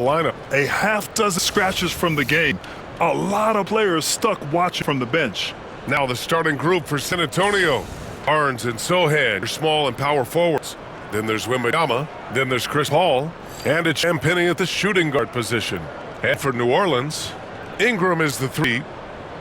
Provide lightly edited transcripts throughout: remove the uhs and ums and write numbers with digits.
lineup. A half dozen scratches from the game. A lot of players stuck watching from the bench. Now the starting group for San Antonio. Barnes and Sochan are small and power forwards. Then there's Wemby. Then there's Chris Paul. And it's 𝗵𝗫𝗄 at the shooting guard position. And for New Orleans, Ingram is the 3,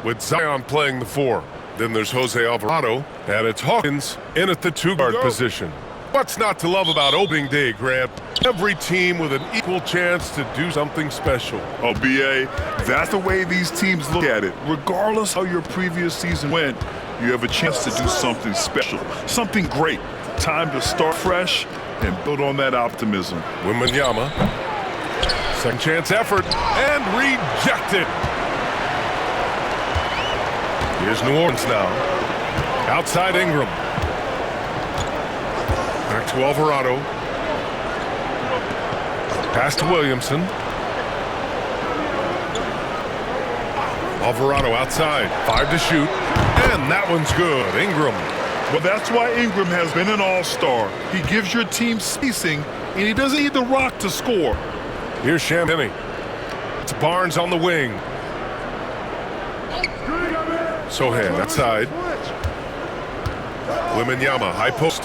with Zion playing the 4. Then there's Jose Alvarado, and it's Hawkins in at the 2-guard position. What's not to love about opening day, Grant? Every team with an equal chance to do something special. Oh, B.A., that's the way these teams look at it. Regardless how your previous season went, you have a chance to do something special, something great. Time to start fresh and build on that optimism. Wembanyama, second chance effort, and rejected. Here's New Orleans now. Outside Ingram. Back to Alvarado. Pass to Williamson. Alvarado outside. 5 to shoot. And that one's good. Ingram. Well, that's why Ingram has been an all-star. He gives your team spacing, and he doesn't need the rock to score. Here's 𝗵𝗫𝗄. It's Barnes on the wing. Sochan outside. Wembanyama, high post.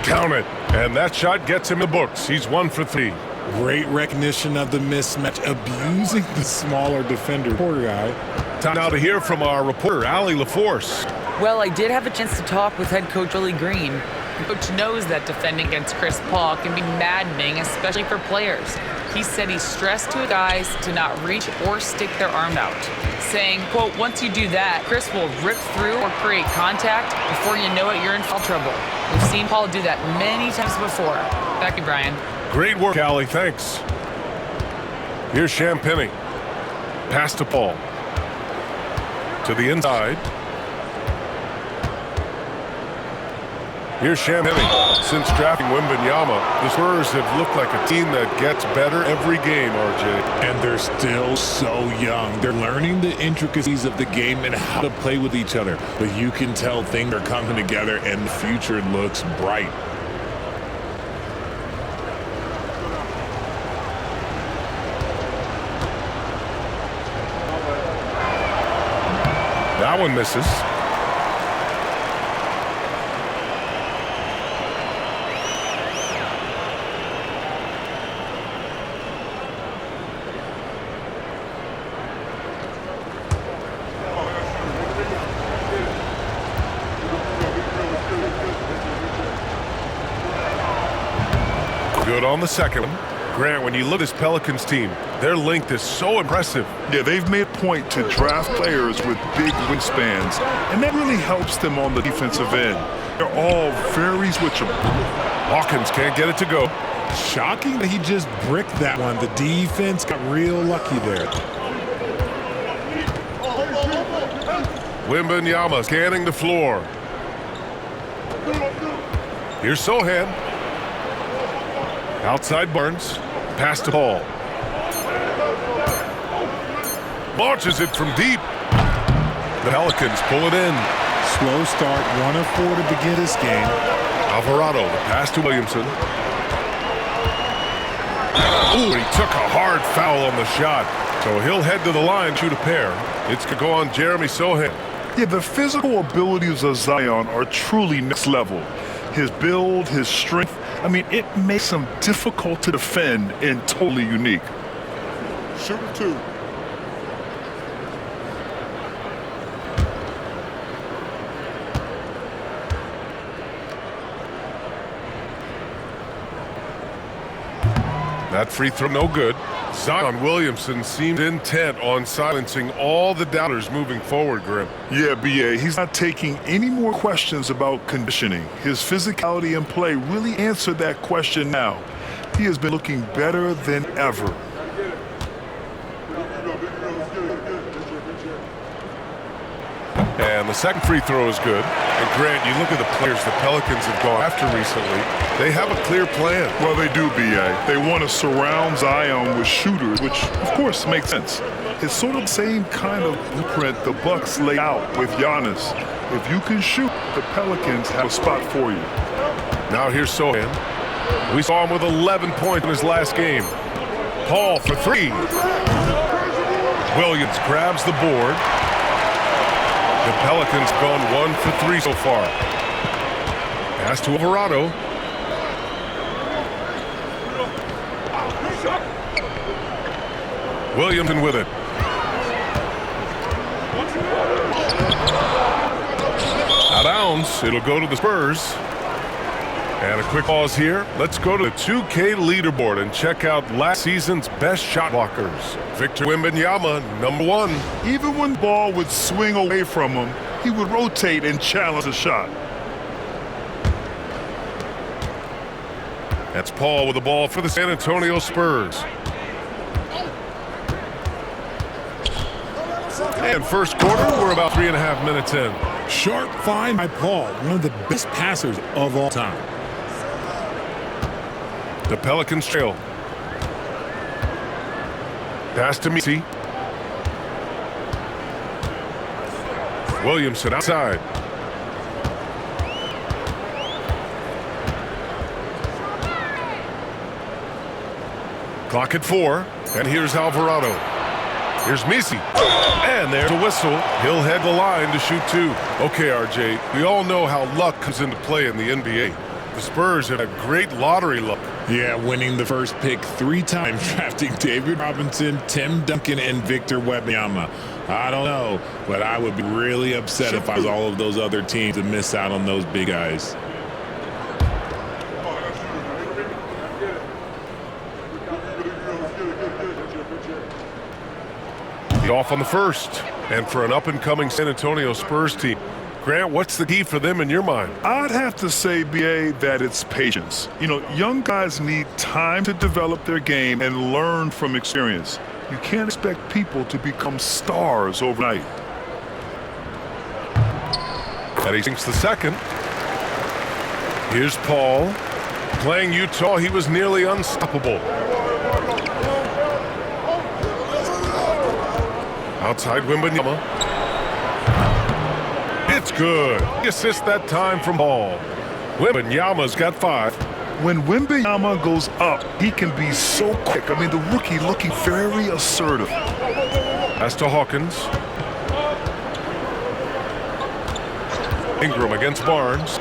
Count it. And that shot gets him the books. He's 1 for 3. Great recognition of the mismatch, abusing the smaller defender. Poor guy. Time now to hear from our reporter, Allie LaForce. Well, I did have a chance to talk with head coach Willie Green. The coach knows that defending against Chris Paul can be maddening, especially for players. He said he stressed to guys to not reach or stick their arm out, saying, quote, once you do that, Chris will rip through or create contact. Before you know it, you're in foul trouble. We've seen Paul do that many times before. Back to Brian. Great work, Allie. Thanks. Here's 𝗵𝗫𝗄. Pass to Paul. To the inside. Here's 𝗵𝗫𝗄. Since drafting Wembanyama, the Spurs have looked like a team that gets better every game, RJ. And they're still so young. They're learning the intricacies of the game and how to play with each other. But you can tell things are coming together and the future looks bright. That one misses. Good on the second one. Grant, when you look at this Pelicans team, their length is so impressive. Yeah, they've made a point to draft players with big wingspans, and that really helps them on the defensive end. They're all very switchable. Hawkins can't get it to go. Shocking that he just bricked that one. The defense got real lucky there. Wembanyama scanning the floor. Here's Sochan. Outside Barnes. Pass to Paul. Launches it from deep. The Pelicans pull it in. Slow start, 1 of 4 to begin this game. Alvarado, the pass to Williamson. Ooh, he took a hard foul on the shot. So he'll head to the line, shoot a pair. It's going to go on Jeremy Sochan. Yeah, the physical abilities of Zion are truly next level. His build, his strength, I mean, it makes him difficult to defend and totally unique. Shooting 2. That free throw no good. Zion Williamson seemed intent on silencing all the doubters moving forward, Grim. Yeah, B.A., he's not taking any more questions about conditioning. His physicality and play really answered that question now. He has been looking better than ever. And the second free throw is good. And Grant, you look at the players the Pelicans have gone after recently. They have a clear plan. Well, they do, B.A. They want to surround Zion with shooters, which, of course, makes sense. It's sort of the same kind of blueprint the Bucks lay out with Giannis. If you can shoot, the Pelicans have a spot for you. Now here's Sochan. We saw him with 11 points in his last game. Paul for three. Williams grabs the board. The Pelicans gone 1 for 3 so far. Pass to Alvarado. Williamson with it. Out of bounds. It'll go to the Spurs. And a quick pause here. Let's go to the 2K leaderboard and check out last season's best shot blockers. Victor Wembanyama, #1. Even when the ball would swing away from him, he would rotate and challenge the shot. That's Paul with the ball for the San Antonio Spurs. And first quarter, we're about 3.5 minutes in. Sharp find by Paul, one of the best passers of all time. The Pelicans trail. Pass to 𝗵𝐸. Williamson outside. Clock at 4, and here's Alvarado. Here's 𝗵𝐸. And there's a whistle. He'll head the line to shoot 2. Okay, RJ, we all know how luck comes into play in the NBA. The Spurs have a great lottery luck. Yeah, winning the first pick 3 times, drafting David Robinson, Tim Duncan, and Victor Wembanyama. I don't know, but I would be really upset if I was all of those other teams to miss out on those big guys. Off on the first, and for an up-and-coming San Antonio Spurs team. Grant, what's the key for them in your mind? I'd have to say, BA, that it's patience. You know, young guys need time to develop their game and learn from experience. You can't expect people to become stars overnight. And he sinks the second. Here's Paul. Playing Utah, he was nearly unstoppable. Outside Wembanyama. It's good. He assists that time from Paul. Wembanyama's got 5. When Wembanyama goes up, he can be so quick. I mean, the rookie looking very assertive. Pass to Hawkins. Ingram against Barnes.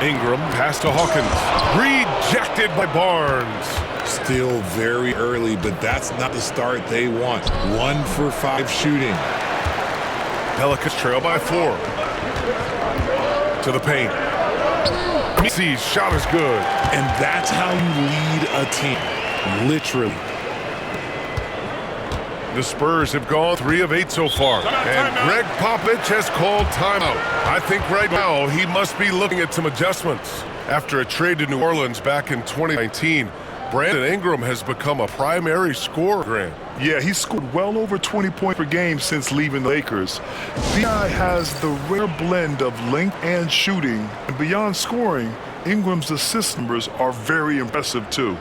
Ingram, pass to Hawkins. Rejected by Barnes. Still very early, but that's not the start they want. 1 for 5 shooting. Pelicans trail by 4. To the paint. 𝗵𝐸's shot is good. And that's how you lead a team. Literally. The Spurs have gone 3 of 8 so far. And Greg Popovich has called timeout. I think right now he must be looking at some adjustments. After a trade to New Orleans back in 2019, Brandon Ingram has become a primary scorer, Grant. Yeah, he's scored well over 20 points per game since leaving the Lakers. B.I. has the rare blend of length and shooting. And beyond scoring, Ingram's assist numbers are very impressive, too.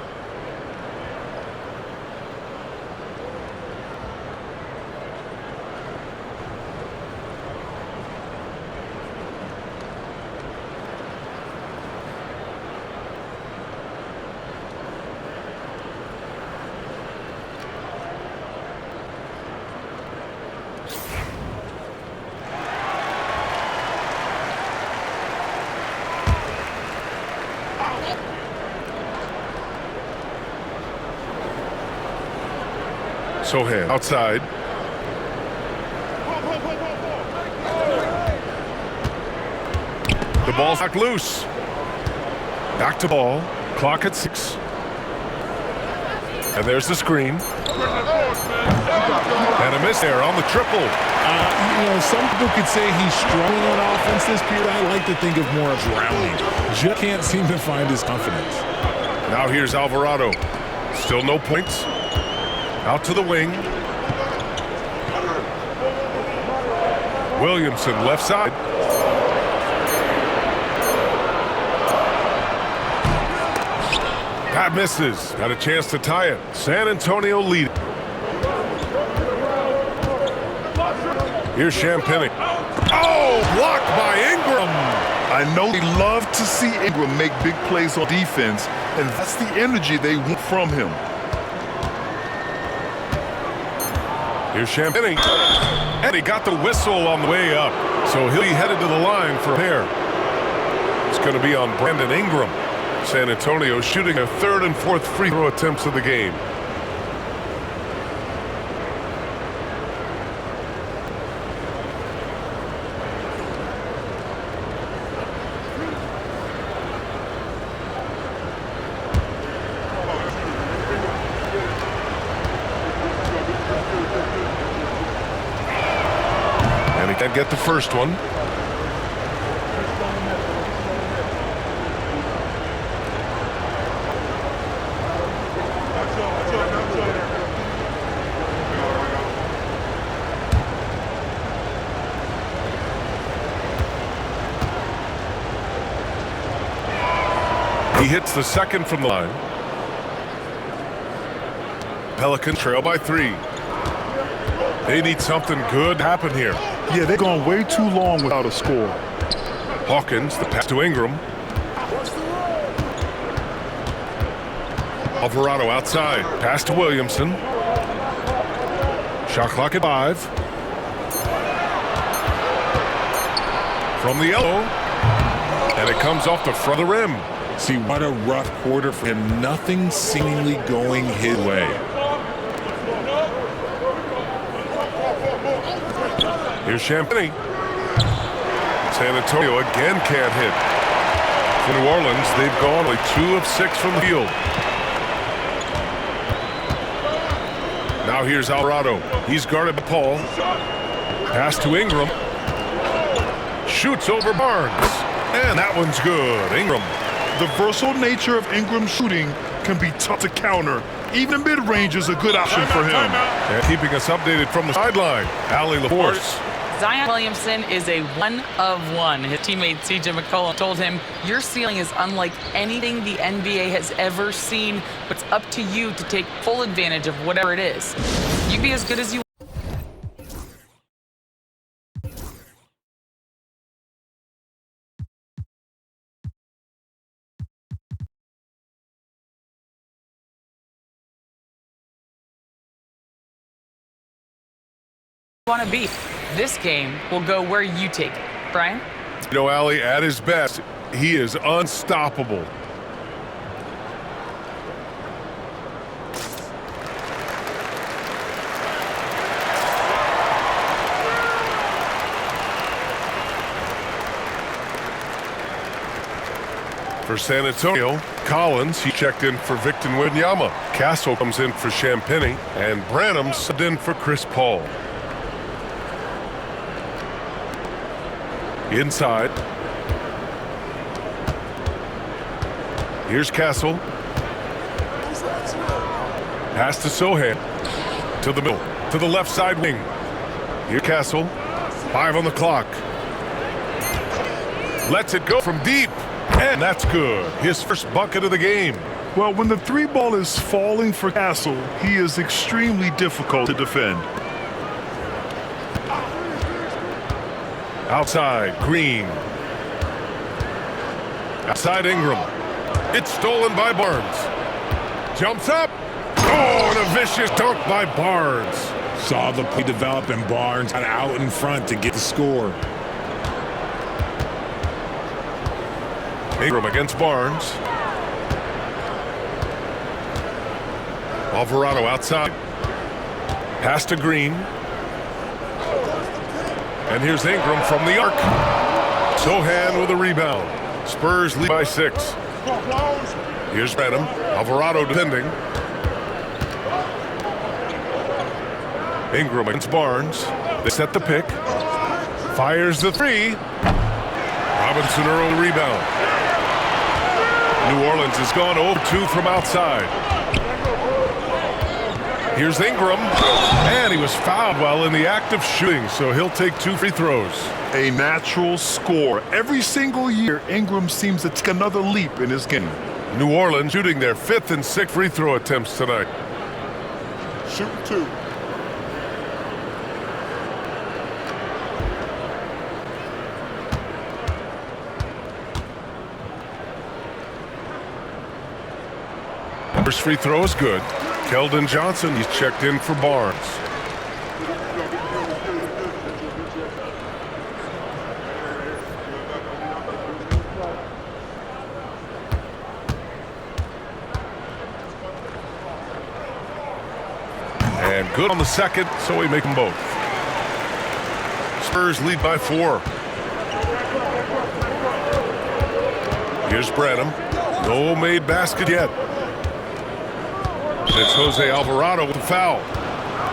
Sochan outside. The ball's knocked loose. Back to ball. Clock at 6. And there's the screen. And a miss there on the triple. You know, some people could say he's struggling on offense this period. I like to think of more of drowning. Just can't seem to find his confidence. Now here's Alvarado. Still no points. Out to the wing. Williamson left side. That misses. Got a chance to tie it. San Antonio lead. Here's Champagnie. Oh, blocked by Ingram. I know they love to see Ingram make big plays on defense, and that's the energy they want from him. Here's Champagnie, and he got the whistle on the way up, so he'll be headed to the line for a pair. It's going to be on Brandon Ingram. San Antonio shooting their third and fourth free throw attempts of the game. And he can't get the first one. He hits the second from the line. Pelicans trail by 3. They need something good to happen here. Yeah, they've gone way too long without a score. Hawkins, the pass to Ingram. Alvarado outside. Pass to Williamson. Shot clock at 5. From the elbow. And it comes off the front of the rim. See, what a rough quarter for him. Nothing seemingly going his way. Here's Champagnie. San Antonio again can't hit. For New Orleans, they've gone only 2 of 6 from the field. Now here's Alvarado. He's guarded by Paul. Pass to Ingram. Shoots over Barnes. And that one's good. Ingram. The versatile nature of Ingram's shooting can be tough to counter. Even mid-range is a good option for him. And keeping us updated from the sideline, Allie LaForce. Zion Williamson is a 1 of 1. His teammate 𝗵𝘃 told him, "Your ceiling is unlike anything the NBA has ever seen, but it's up to you to take full advantage of whatever it is. You be as good as you want to be. This game will go where you take it." Brian? You know, Allie, at his best, he is unstoppable. For San Antonio, Collins, he checked in for Victor Wembanyama. Castle comes in for Champagnie, and Branham subbed in for Chris Paul. Inside. Here's Castle. Pass to Sochan. To the middle. To the left side wing. Here's Castle. 5 on the clock. Lets it go from deep. And that's good. His first bucket of the game. Well, when the 3 ball is falling for Castle, he is extremely difficult to defend. Outside, Green. Outside, Ingram. It's stolen by Barnes. Jumps up. Oh, and a vicious dunk by Barnes. Saw the play develop, and Barnes got out in front to get the score. Ingram against Barnes. Alvarado outside. Pass to Green. And here's Ingram from the arc. Sochan with a rebound. Spurs lead by 6. Here's Branham. Alvarado defending. Ingram against Barnes. They set the pick. Fires the 3. Robinson Earl rebound. New Orleans has gone 0-2 from outside. Here's Ingram, and he was fouled while in the act of shooting, so he'll take 2 free throws. A natural score. Every single year, Ingram seems to take another leap in his game. New Orleans shooting their 5th and 6th free throw attempts tonight. Shooting 2. First free throw is good. Keldon Johnson, he's checked in for Barnes. And good on the second, so we make them both. Spurs lead by 4. Here's Branham. No made basket yet. It's Jose Alvarado with the foul.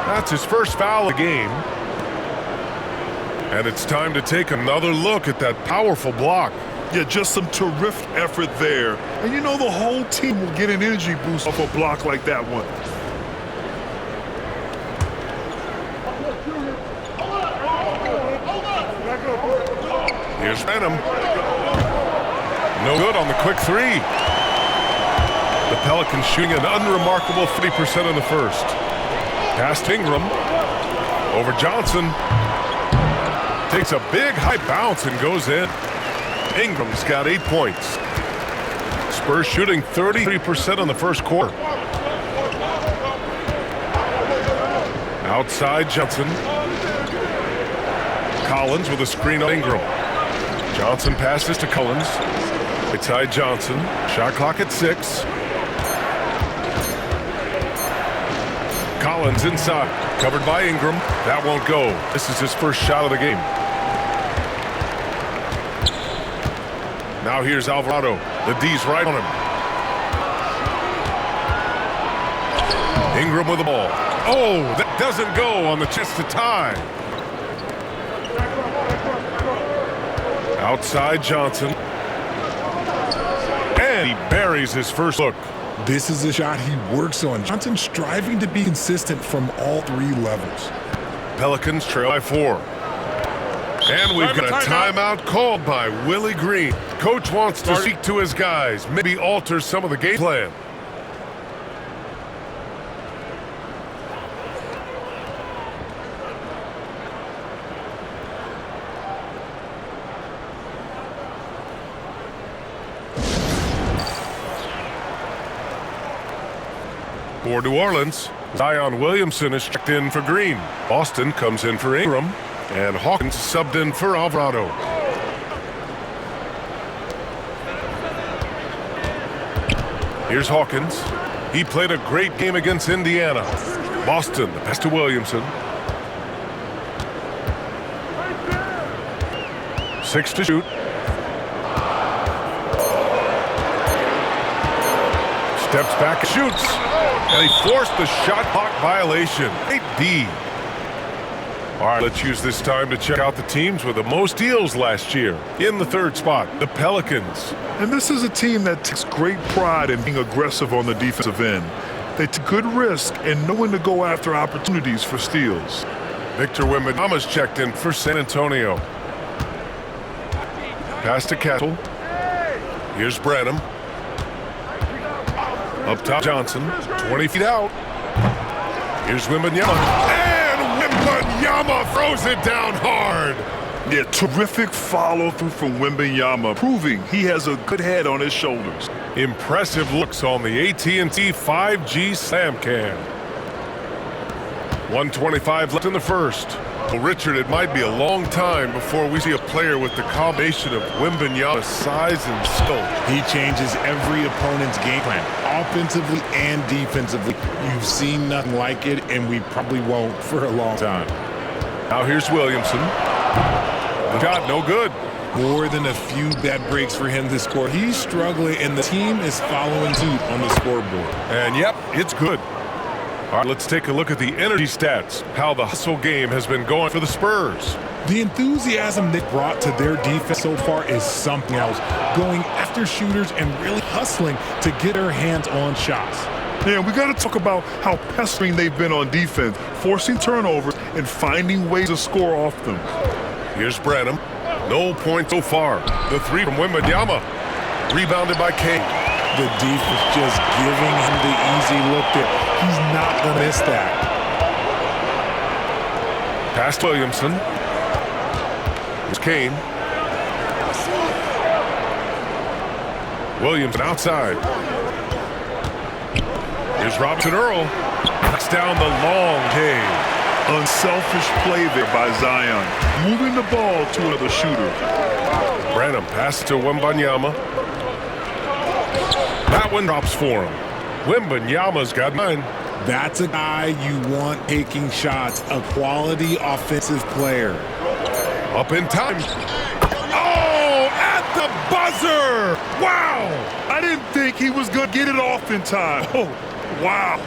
That's his first foul of the game. And it's time to take another look at that powerful block. Yeah, just some terrific effort there. And you know the whole team will get an energy boost off a block like that one. Here's Branham. No good on the quick three. The Pelicans shooting an unremarkable 30% in the first. Past Ingram. Over Johnson. Takes a big high bounce and goes in. Ingram's got 8 points. Spurs shooting 33% in the first quarter. Outside Johnson. Collins with a screen on Ingram. Johnson passes to Collins. Inside Johnson. Shot clock at 6. Collins inside. Covered by Ingram. That won't go. This is his first shot of the game. Now here's Alvarado. The D's right on him. Ingram with the ball. Oh, that doesn't go on the chance to tie. Outside Johnson. And he buries his first look. This is a shot he works on. Johnson striving to be consistent from all 3 levels. Pelicans trail by 4. And we've got a timeout called by Willie Green. Coach wants to speak to his guys, maybe alter some of the game plan. For New Orleans, Zion Williamson is checked in for Green. Boston comes in for Ingram, and Hawkins subbed in for Alvarado. Here's Hawkins. He played a great game against Indiana. Boston, the pass to Williamson. 6 to shoot. Steps back and shoots. And he forced the shot clock violation. 8D. All right, let's use this time to check out the teams with the most steals last year. In the 3rd spot, the Pelicans. And this is a team that takes great pride in being aggressive on the defensive end. They take good risk and know when to go after opportunities for steals. Victor Wembanyama's checked in for San Antonio. Pass to Castle. Here's Branham. Up top, Johnson. 20 feet out. Here's Wembanyama. And Wembanyama throws it down hard. Yeah, terrific follow-through from Wembanyama, proving he has a good head on his shoulders. Impressive looks on the AT&T 5G Slam Cam. 1:25 left in the first. Well, Richard, it might be a long time before we see a player with the combination of Wembanyama's size and skill. He changes every opponent's game plan, offensively and defensively. You've seen nothing like it, and we probably won't for a long time. Now here's Williamson. The shot, no good. More than a few bad breaks for him this quarter. He's struggling, and the team is following suit on the scoreboard. And yep, it's good. All right, let's take a look at the energy stats, how the hustle game has been going for the Spurs. The enthusiasm they brought to their defense so far is something else, going after shooters and really hustling to get their hands on shots. Yeah, we got to talk about how pestering they've been on defense, forcing turnovers and finding ways to score off them. Here's Branham. No point so far. The 3 from Wembanyama. Rebounded by Kane. The defense just giving him the easy look there. He's not going to miss that. Pass to Williamson. Here's Kane. Williamson outside. Here's Robinson-Earl. Knocks down the long K. Unselfish play there by Zion, moving the ball to another shooter. Branham passes to Wembanyama. That one drops for him. Wembanyama's got 9. That's a guy you want taking shots, a quality offensive player. Up in time. Oh, at the buzzer! Wow! I didn't think he was going to get it off in time. Oh, wow.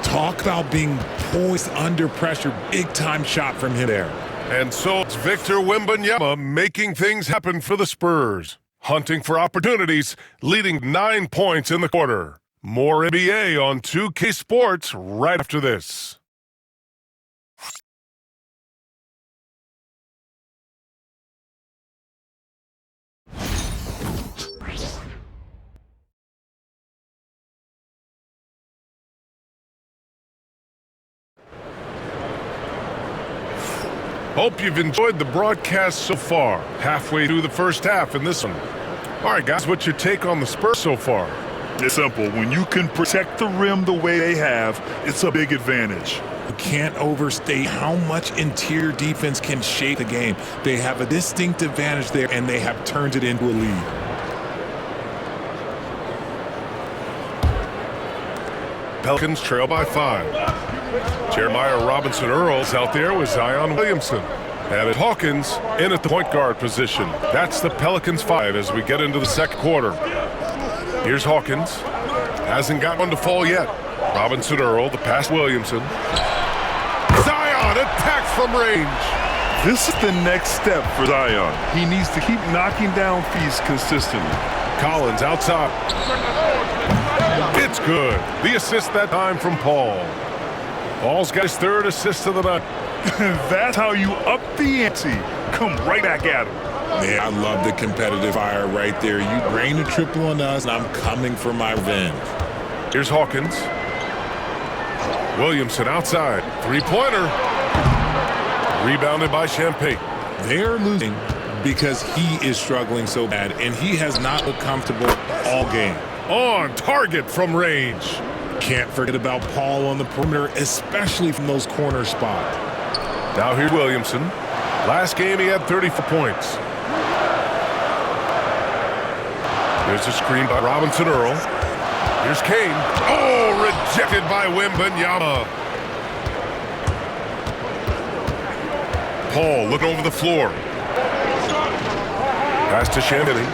Talk about being poised under pressure. Big-time shot from him there. And so it's Victor Wembanyama making things happen for the Spurs. Hunting for opportunities, leading 9 points in the quarter. More NBA on 2K Sports right after this. Hope you've enjoyed the broadcast so far. Halfway through the first half in this one. All right, guys, what's your take on the Spurs so far? It's simple. When you can protect the rim the way they have, it's a big advantage. You can't overstate how much interior defense can shape the game. They have a distinct advantage there, and they have turned it into a lead. Pelicans trail by 5. Jeremiah Robinson-Earl is out there with Zion Williamson. And it's Hawkins in at the point guard position. That's the Pelicans 5 as we get into the second quarter. Here's Hawkins. Hasn't got one to fall yet. Robinson-Earl, the pass to Williamson. Zion attacks from range. This is the next step for Zion. He needs to keep knocking down threes consistently. Collins outside. It's good. The assist that time from Paul. Paul's got his 3rd assist of the night. That's how you up the ante. Come right back at him. Man, I love the competitive fire right there. You rain a triple on us, and I'm coming for my revenge. Here's Hawkins. Williamson outside. 3-pointer. Rebounded by Champagne. They're losing because he is struggling so bad, and he has not looked comfortable all game. On target from range. Can't forget about Paul on the perimeter, especially from those corner spots. Now here's Williamson. Last game he had 34 points. There's a screen by Robinson-Earl. Here's Kane. Oh, rejected by Wembanyama. Paul looking over the floor. Pass to Champagne.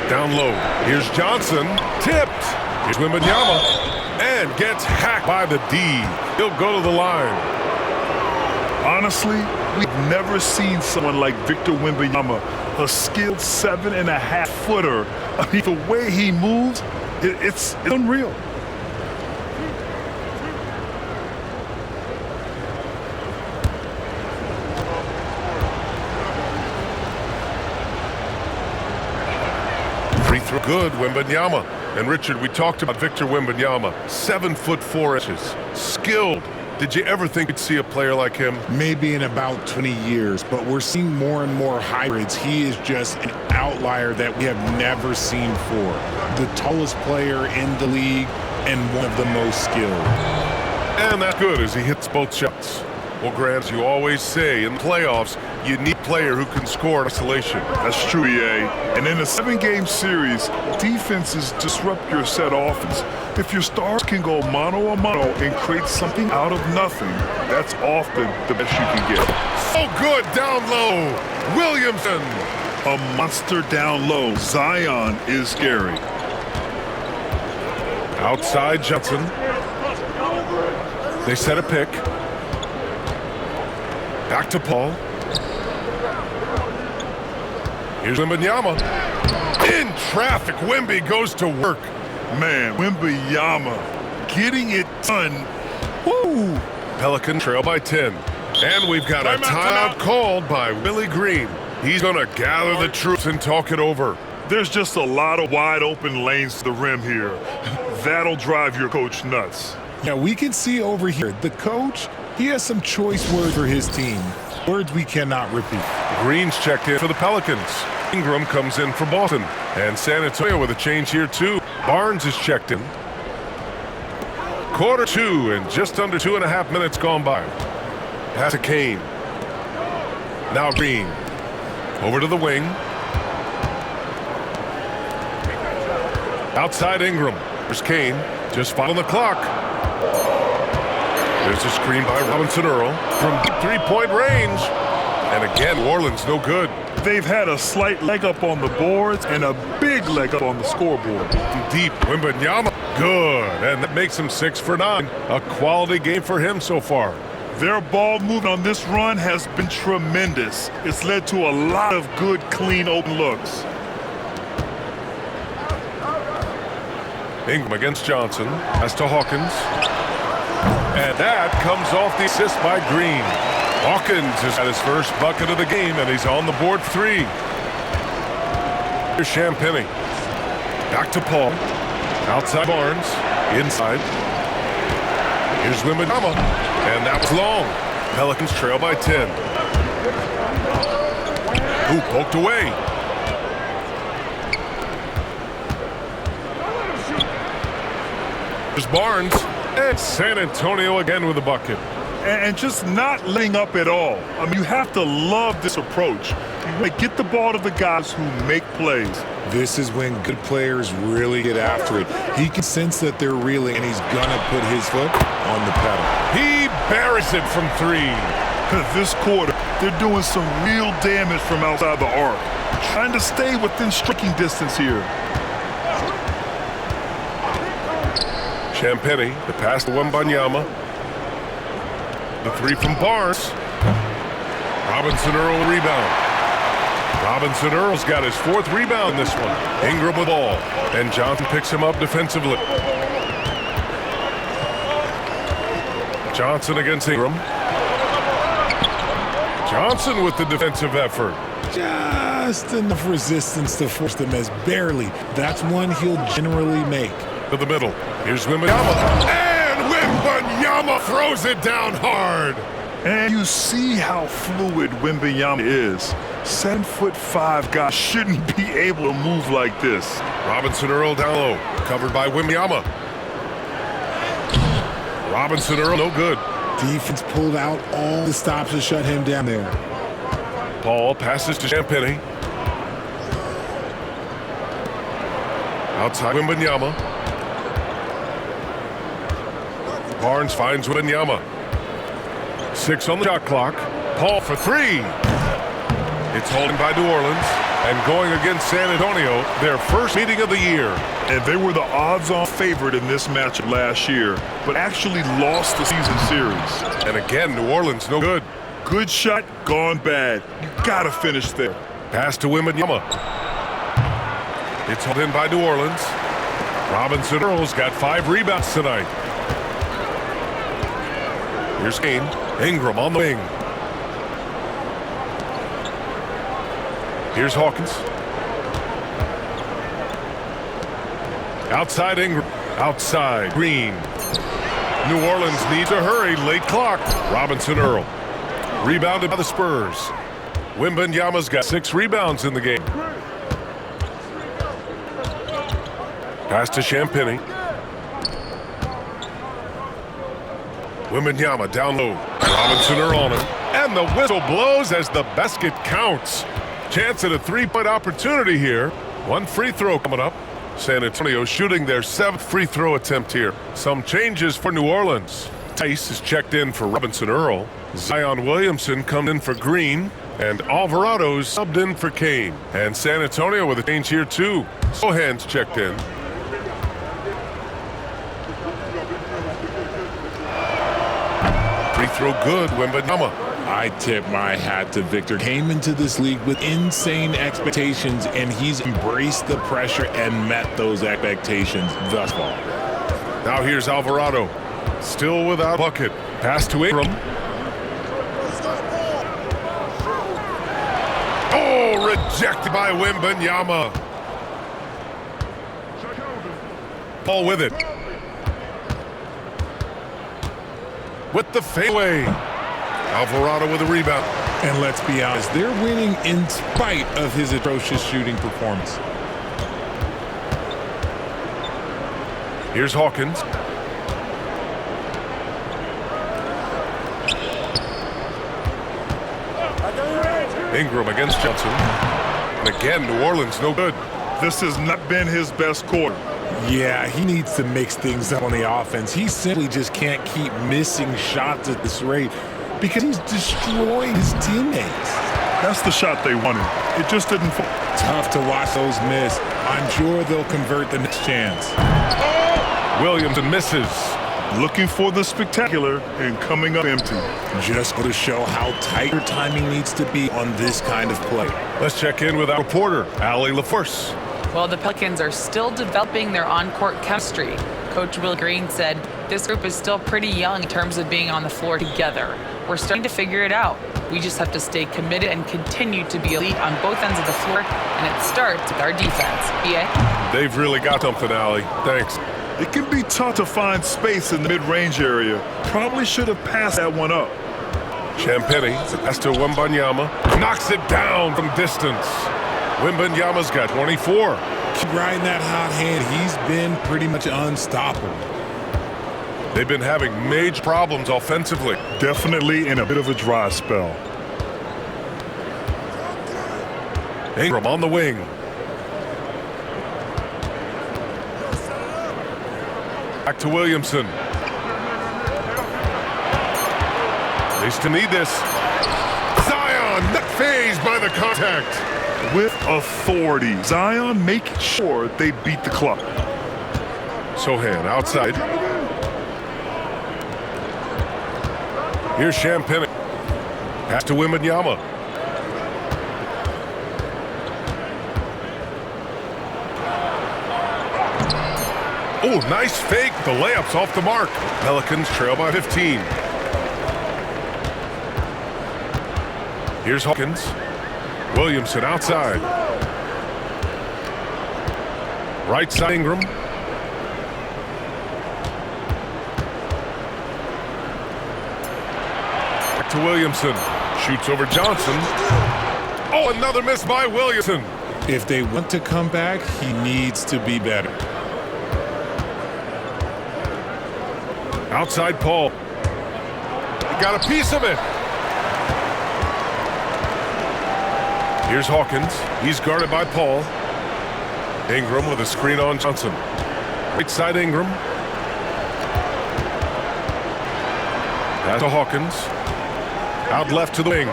Down low. Here's Johnson. Tipped. Here's Wembanyama. And gets hacked by the D. He'll go to the line. Honestly, we've never seen someone like Victor Wembanyama, a skilled 7.5-footer. I mean, the way he moves, it's unreal. Free throw good, Wembanyama. And Richard, we talked about Victor Wembanyama, 7'4". Skilled. Did you ever think you'd see a player like him? Maybe in about 20 years, but we're seeing more and more hybrids. He is just an outlier that we have never seen before. The tallest player in the league and one of the most skilled. And that's good as he hits both shots. Well, Grant, as you always say, in the playoffs, you need a player who can score in isolation. That's true, EA. And in a 7-game series, defenses disrupt your set offense. If your stars can go mano-a-mano and create something out of nothing, that's often the best you can get. So good down low. Williamson. A monster down low. Zion is scary. Outside Johnson. They set a pick. Back to Paul. Here's Wembanyama. In traffic, Wemby goes to work. Man, Wembanyama getting it done. Woo! Pelican trail by 10. And we've got a timeout called by Willie Green. He's going to gather the troops and talk it over. There's just a lot of wide open lanes to the rim here. That'll drive your coach nuts. Yeah, we can see over here, the coach, he has some choice words for his team. Words we cannot repeat. Green's checked in for the Pelicans. Ingram comes in for Boston. And San Antonio with a change here too. Barnes is checked in. Quarter two and just under 2.5 minutes gone by. Pass to Kane. Now Green. Over to the wing. Outside Ingram. There's Kane. Just following the clock. There's a screen by Robinson-Earl from three-point range. And again, New Orleans no good. They've had a slight leg up on the boards and a big leg up on the scoreboard. Deep, Wembanyama, good. And that makes him 6 for 9. A quality game for him so far. Their ball movement on this run has been tremendous. It's led to a lot of good, clean, open looks. Ingram against Johnson. That's to Hawkins. And that comes off the assist by Green. Hawkins has had his first bucket of the game, and he's on the board 3. Here's Champagnie. Back to Paul. Outside Barnes. Inside. Here's Wembanyama. And that was long. Pelicans trail by 10. Ooh, poked away. There's Barnes. And San Antonio again with a bucket. And just not letting up at all. I mean, you have to love this approach. You want to get the ball to the guys who make plays. This is when good players really get after it. He can sense that they're reeling, and he's gonna put his foot on the pedal. He buries it from 3. This quarter, they're doing some real damage from outside the arc. Trying to stay within striking distance here. Champagnie, the pass to Wembanyama. The 3 from Barnes. Robinson-Earl rebound. Robinson-Earl's got his 4th rebound in this one. Ingram with ball. And Johnson picks him up defensively. Johnson against Ingram. Johnson with the defensive effort. Just enough resistance to force them as barely. That's one he'll generally make. To the middle. Here's Wembanyama. And Wembanyama throws it down hard. And you see how fluid Wembanyama is. 7'5" guy shouldn't be able to move like this. Robinson-Earl down low. Covered by Wembanyama. Robinson-Earl no good. Defense pulled out all the stops to shut him down there. Paul passes to Champagnie. Outside Wembanyama. Barnes finds Wembanyama. 6 on the shot clock. Paul for 3. It's holding by New Orleans and going against San Antonio, their first meeting of the year. And they were the odds-on favorite in this matchup last year, but actually lost the season series. And again, New Orleans no good. Good shot, gone bad. You gotta finish there. Pass to Wembanyama. It's held in by New Orleans. Robinson-Earl's got 5 rebounds tonight. Here's Kane. Ingram on the wing. Here's Hawkins. Outside Ingram. Outside Green. New Orleans needs to hurry. Late clock. Robinson-Earl. Rebounded by the Spurs. Wembanyama's got 6 rebounds in the game. Pass to Champagnie. Wembanyama down low. Robinson-Earl on him. And the whistle blows as the basket counts. Chance at a 3-point opportunity here. 1 free throw coming up. San Antonio shooting their 7th free throw attempt here. Some changes for New Orleans. Tice is checked in for Robinson-Earl. Zion Williamson comes in for Green. And Alvarado's subbed in for Kane. And San Antonio with a change here too. Sohan's checked in. Free throw good, Wembanyama. I tip my hat to Victor. Came into this league with insane expectations, and he's embraced the pressure and met those expectations thus far. Now here's Alvarado. Still without bucket. Pass to Ingram. Oh, rejected by Wembanyama. Paul with it. With the fadeaway. Alvarado with a rebound. And let's be honest, they're winning in spite of his atrocious shooting performance. Here's Hawkins. Ingram against Johnson. And again, New Orleans no good. This has not been his best quarter. Yeah, he needs to mix things up on the offense. He simply just can't keep missing shots at this rate because he's destroying his teammates. That's the shot they wanted. It just didn't fall. Tough to watch those miss. I'm sure they'll convert the next chance. Williamson misses. Looking for the spectacular and coming up empty. Just to show how tight your timing needs to be on this kind of play. Let's check in with our reporter, 𝗚𝗚. Well, the Pelicans are still developing their on-court chemistry. Coach Willie Green said this group is still pretty young in terms of being on the floor together. We're starting to figure it out. We just have to stay committed and continue to be elite on both ends of the floor, and it starts with our defense. BA? They've really got something, Allie. Thanks. It can be tough to find space in the mid-range area. Probably should have passed that one up. Champagnie, pass to Wembanyama, knocks it down from distance. Wembanyama's got 24. Keep riding that hot hand. He's been pretty much unstoppable. They've been having major problems offensively. Definitely in a bit of a dry spell. Ingram on the wing. Back to Williamson. They still need this. Zion, not phased by the contact. With authority, Zion making sure they beat the clock. Sochan outside. Here's Champagnie. Pass to Wembanyama. Oh, nice fake. The layup's off the mark. Pelicans trail by 15. Here's Hawkins. Williamson outside. Right side Ingram. Back to Williamson. Shoots over Johnson. Oh, another miss by Williamson. If they want to come back, he needs to be better. Outside Paul. He got a piece of it. Here's Hawkins. He's guarded by Paul. Ingram with a screen on Johnson. Right side Ingram. Pass to Hawkins. Out left to the wing.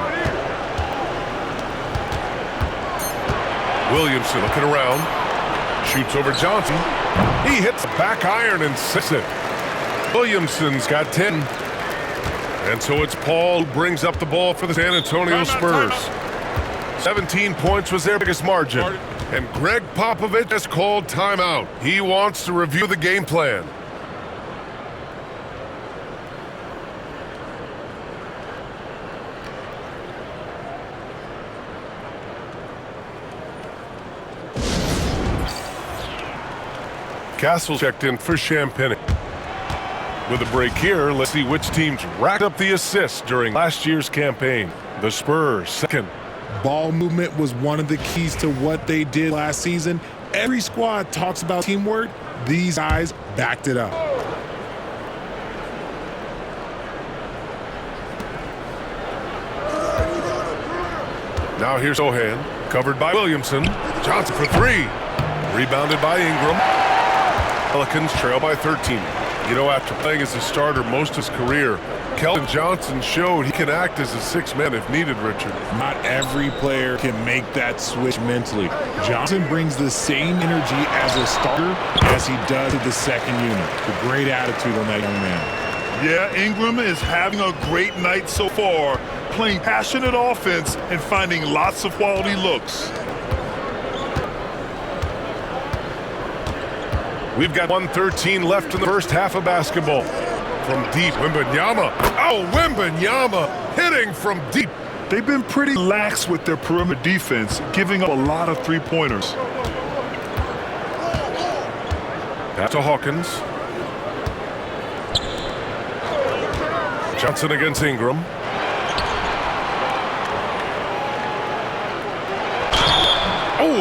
Williamson looking around. Shoots over Johnson. He hits the back iron and sits it. Williamson's got 10. And so it's Paul who brings up the ball for the San Antonio Spurs. 17 points was their biggest margin. And Greg Popovich has called timeout. He wants to review the game plan. Castle checked in for Champagnie. With a break here, let's see which teams racked up the assists during last year's campaign. The Spurs, second. Ball movement was one of the keys to what they did last season. Every squad talks about teamwork. These guys backed it up. Now here's Sochan, covered by Williamson. Johnson for three. Rebounded by Ingram. Pelicans trail by 13. You know, after playing as a starter most of his career, Keldon Johnson showed he can act as a sixth man if needed, Richard. Not every player can make that switch mentally. Johnson brings the same energy as a starter as he does to the second unit. A great attitude on that young man. Yeah, Ingram is having a great night so far, playing passionate offense and finding lots of quality looks. We've got 1:13 left in the first half of basketball. From deep, Wembanyama. Oh, Wembanyama hitting from deep. They've been pretty lax with their perimeter defense, giving up a lot of three-pointers. That's to Hawkins. Johnson against Ingram.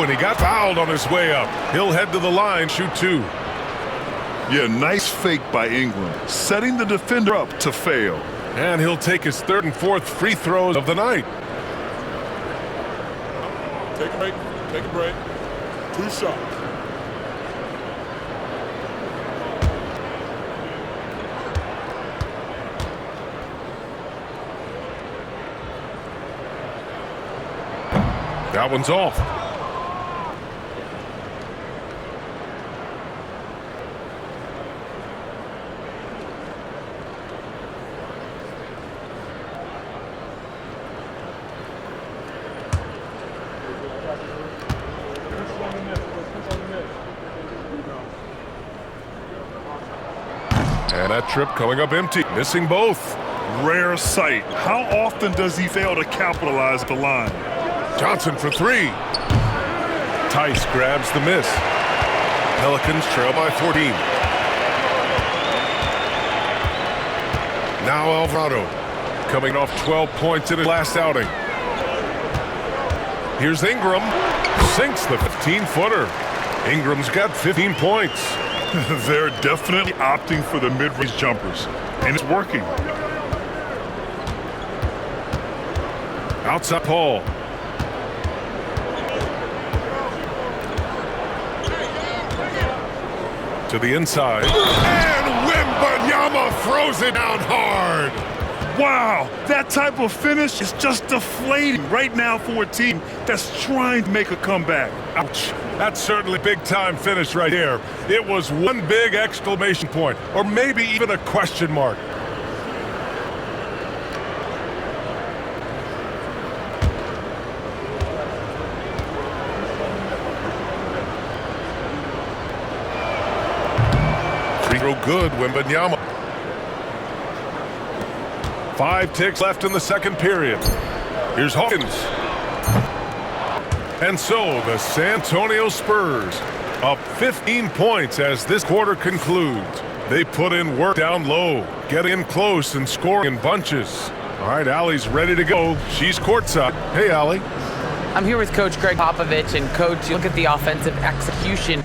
and he got fouled on his way up. He'll head to the line, shoot two. Yeah, nice fake by Ingram, setting the defender up to fail. And he'll take his third and fourth free throws of the night. Take a break. Take a break. 2 shots. That one's off. And that trip coming up empty, missing both. Rare sight. How often does he fail to capitalize the line? Johnson for three. Tice grabs the miss. Pelicans trail by 14. Now Alvarado, coming off 12 points in his last outing. Here's Ingram, sinks the 15-footer. Ingram's got 15 points. They're definitely opting for the mid-range jumpers, and it's working. Outside Paul. To the inside. And Wembanyama throws it down hard. Wow, that type of finish is just deflating right now for a team that's trying to make a comeback. Ouch. That's certainly a big-time finish right there. It was one big exclamation point, or maybe even a question mark. Free throw good, Wembanyama. 5 ticks left in the second period. Here's Hawkins. And so the San Antonio Spurs up 15 points as this quarter concludes. They put in work down low, getting in close and scoring in bunches. All right, Allie's ready to go. She's courtside. Hey, Allie. I'm here with Coach Gregg Popovich, and Coach, look at the offensive execution.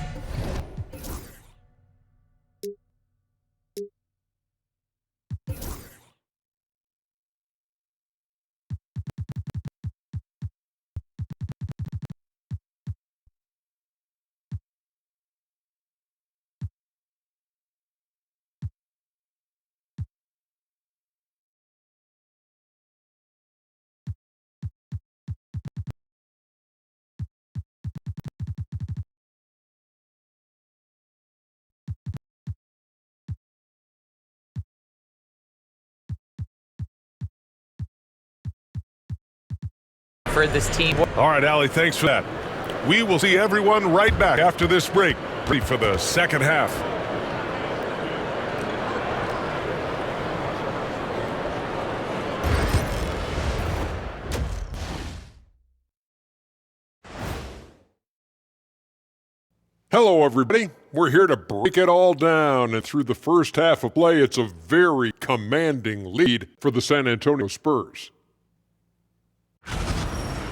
For this team. All right, Allie, thanks for that. We will see everyone right back after this break, ready for the second half. Hello, everybody. We're here to break it all down, and through the first half of play, it's a very commanding lead for the San Antonio Spurs.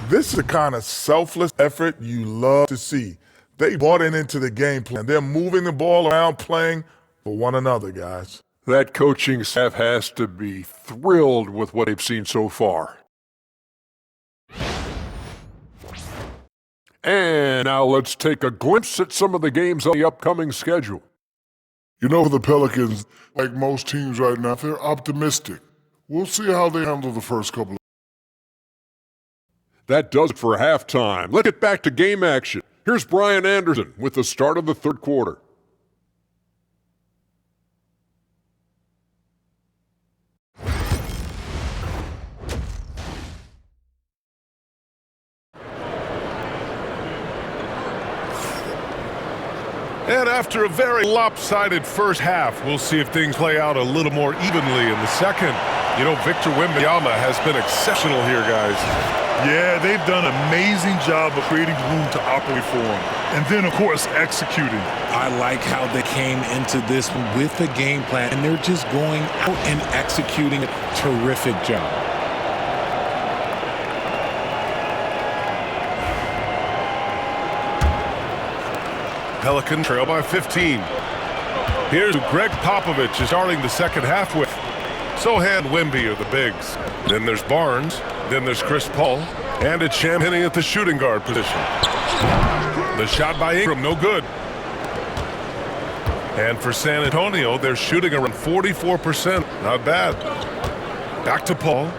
This is the kind of selfless effort you love to see. They bought into the game plan. They're moving the ball around, playing for one another, guys. That coaching staff has to be thrilled with what they've seen so far. And now let's take a glimpse at some of the games on the upcoming schedule. You know, the Pelicans, like most teams right now, they're optimistic. We'll see how they handle the first couple of. That does it for halftime. Let's get back to game action. Here's Brian Anderson with the start of the third quarter. And after a very lopsided first half, we'll see if things play out a little more evenly in the second. You know, Victor Wembanyama has been exceptional here, guys. Yeah, they've done an amazing job of creating room to operate for him. And then, of course, executing. I like how they came into this with a game plan, and they're just going out and executing a terrific job. Pelicans trail by 15. Here's who Gregg Popovich is starting the second half with. Sochan and Wemby are the bigs. Then there's Barnes. Then there's Chris Paul. And it's 𝗵𝘁 at the shooting guard position. The shot by Ingram, no good. And for San Antonio, they're shooting around 44%. Not bad. Back to Paul.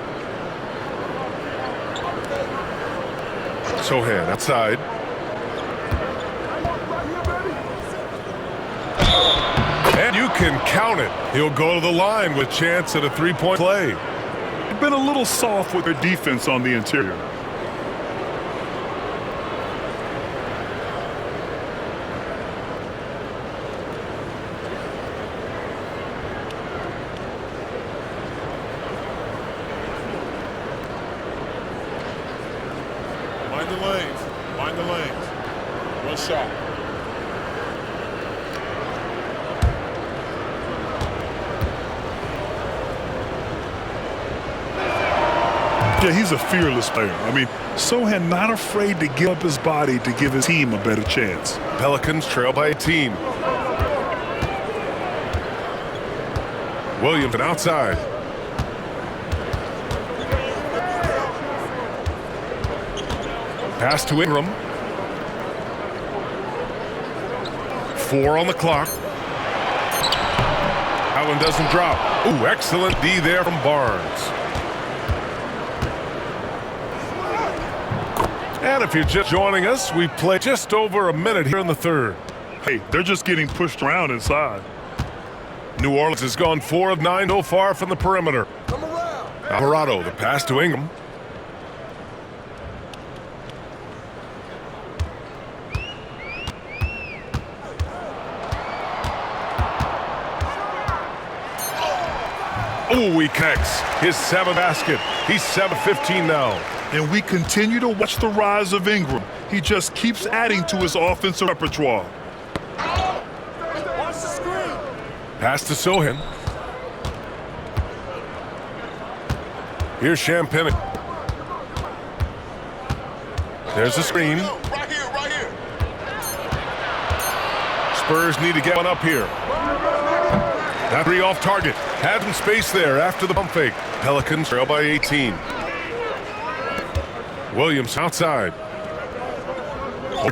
Sochan outside. And you can count it. He'll go to the line with a chance at a three-point play. They've been a little soft with their defense on the interior. Mind the lanes. Mind the lanes. One shot. Yeah, he's a fearless player. I mean, Sochan not afraid to give up his body to give his team a better chance. Pelicans trail by 18. Williams outside. Pass to Ingram. 4 on the clock. That one doesn't drop. Ooh, excellent D there from Barnes. And if you're just joining us, we play just over a minute here in the third. Hey, they're just getting pushed around inside. New Orleans has gone 4 of 9 so far from the perimeter. Alvarado, the pass to Ingram. Ooh, he connects. His 7th basket. He's 7-15 now. And we continue to watch the rise of Ingram. He just keeps adding to his offensive repertoire. Pass to Sochan. Here's 𝗵𝘁. There's the screen. Right here. Spurs need to get one up here. That three off target. Had some space there after the pump fake. Pelicans trail by 18. Williams outside.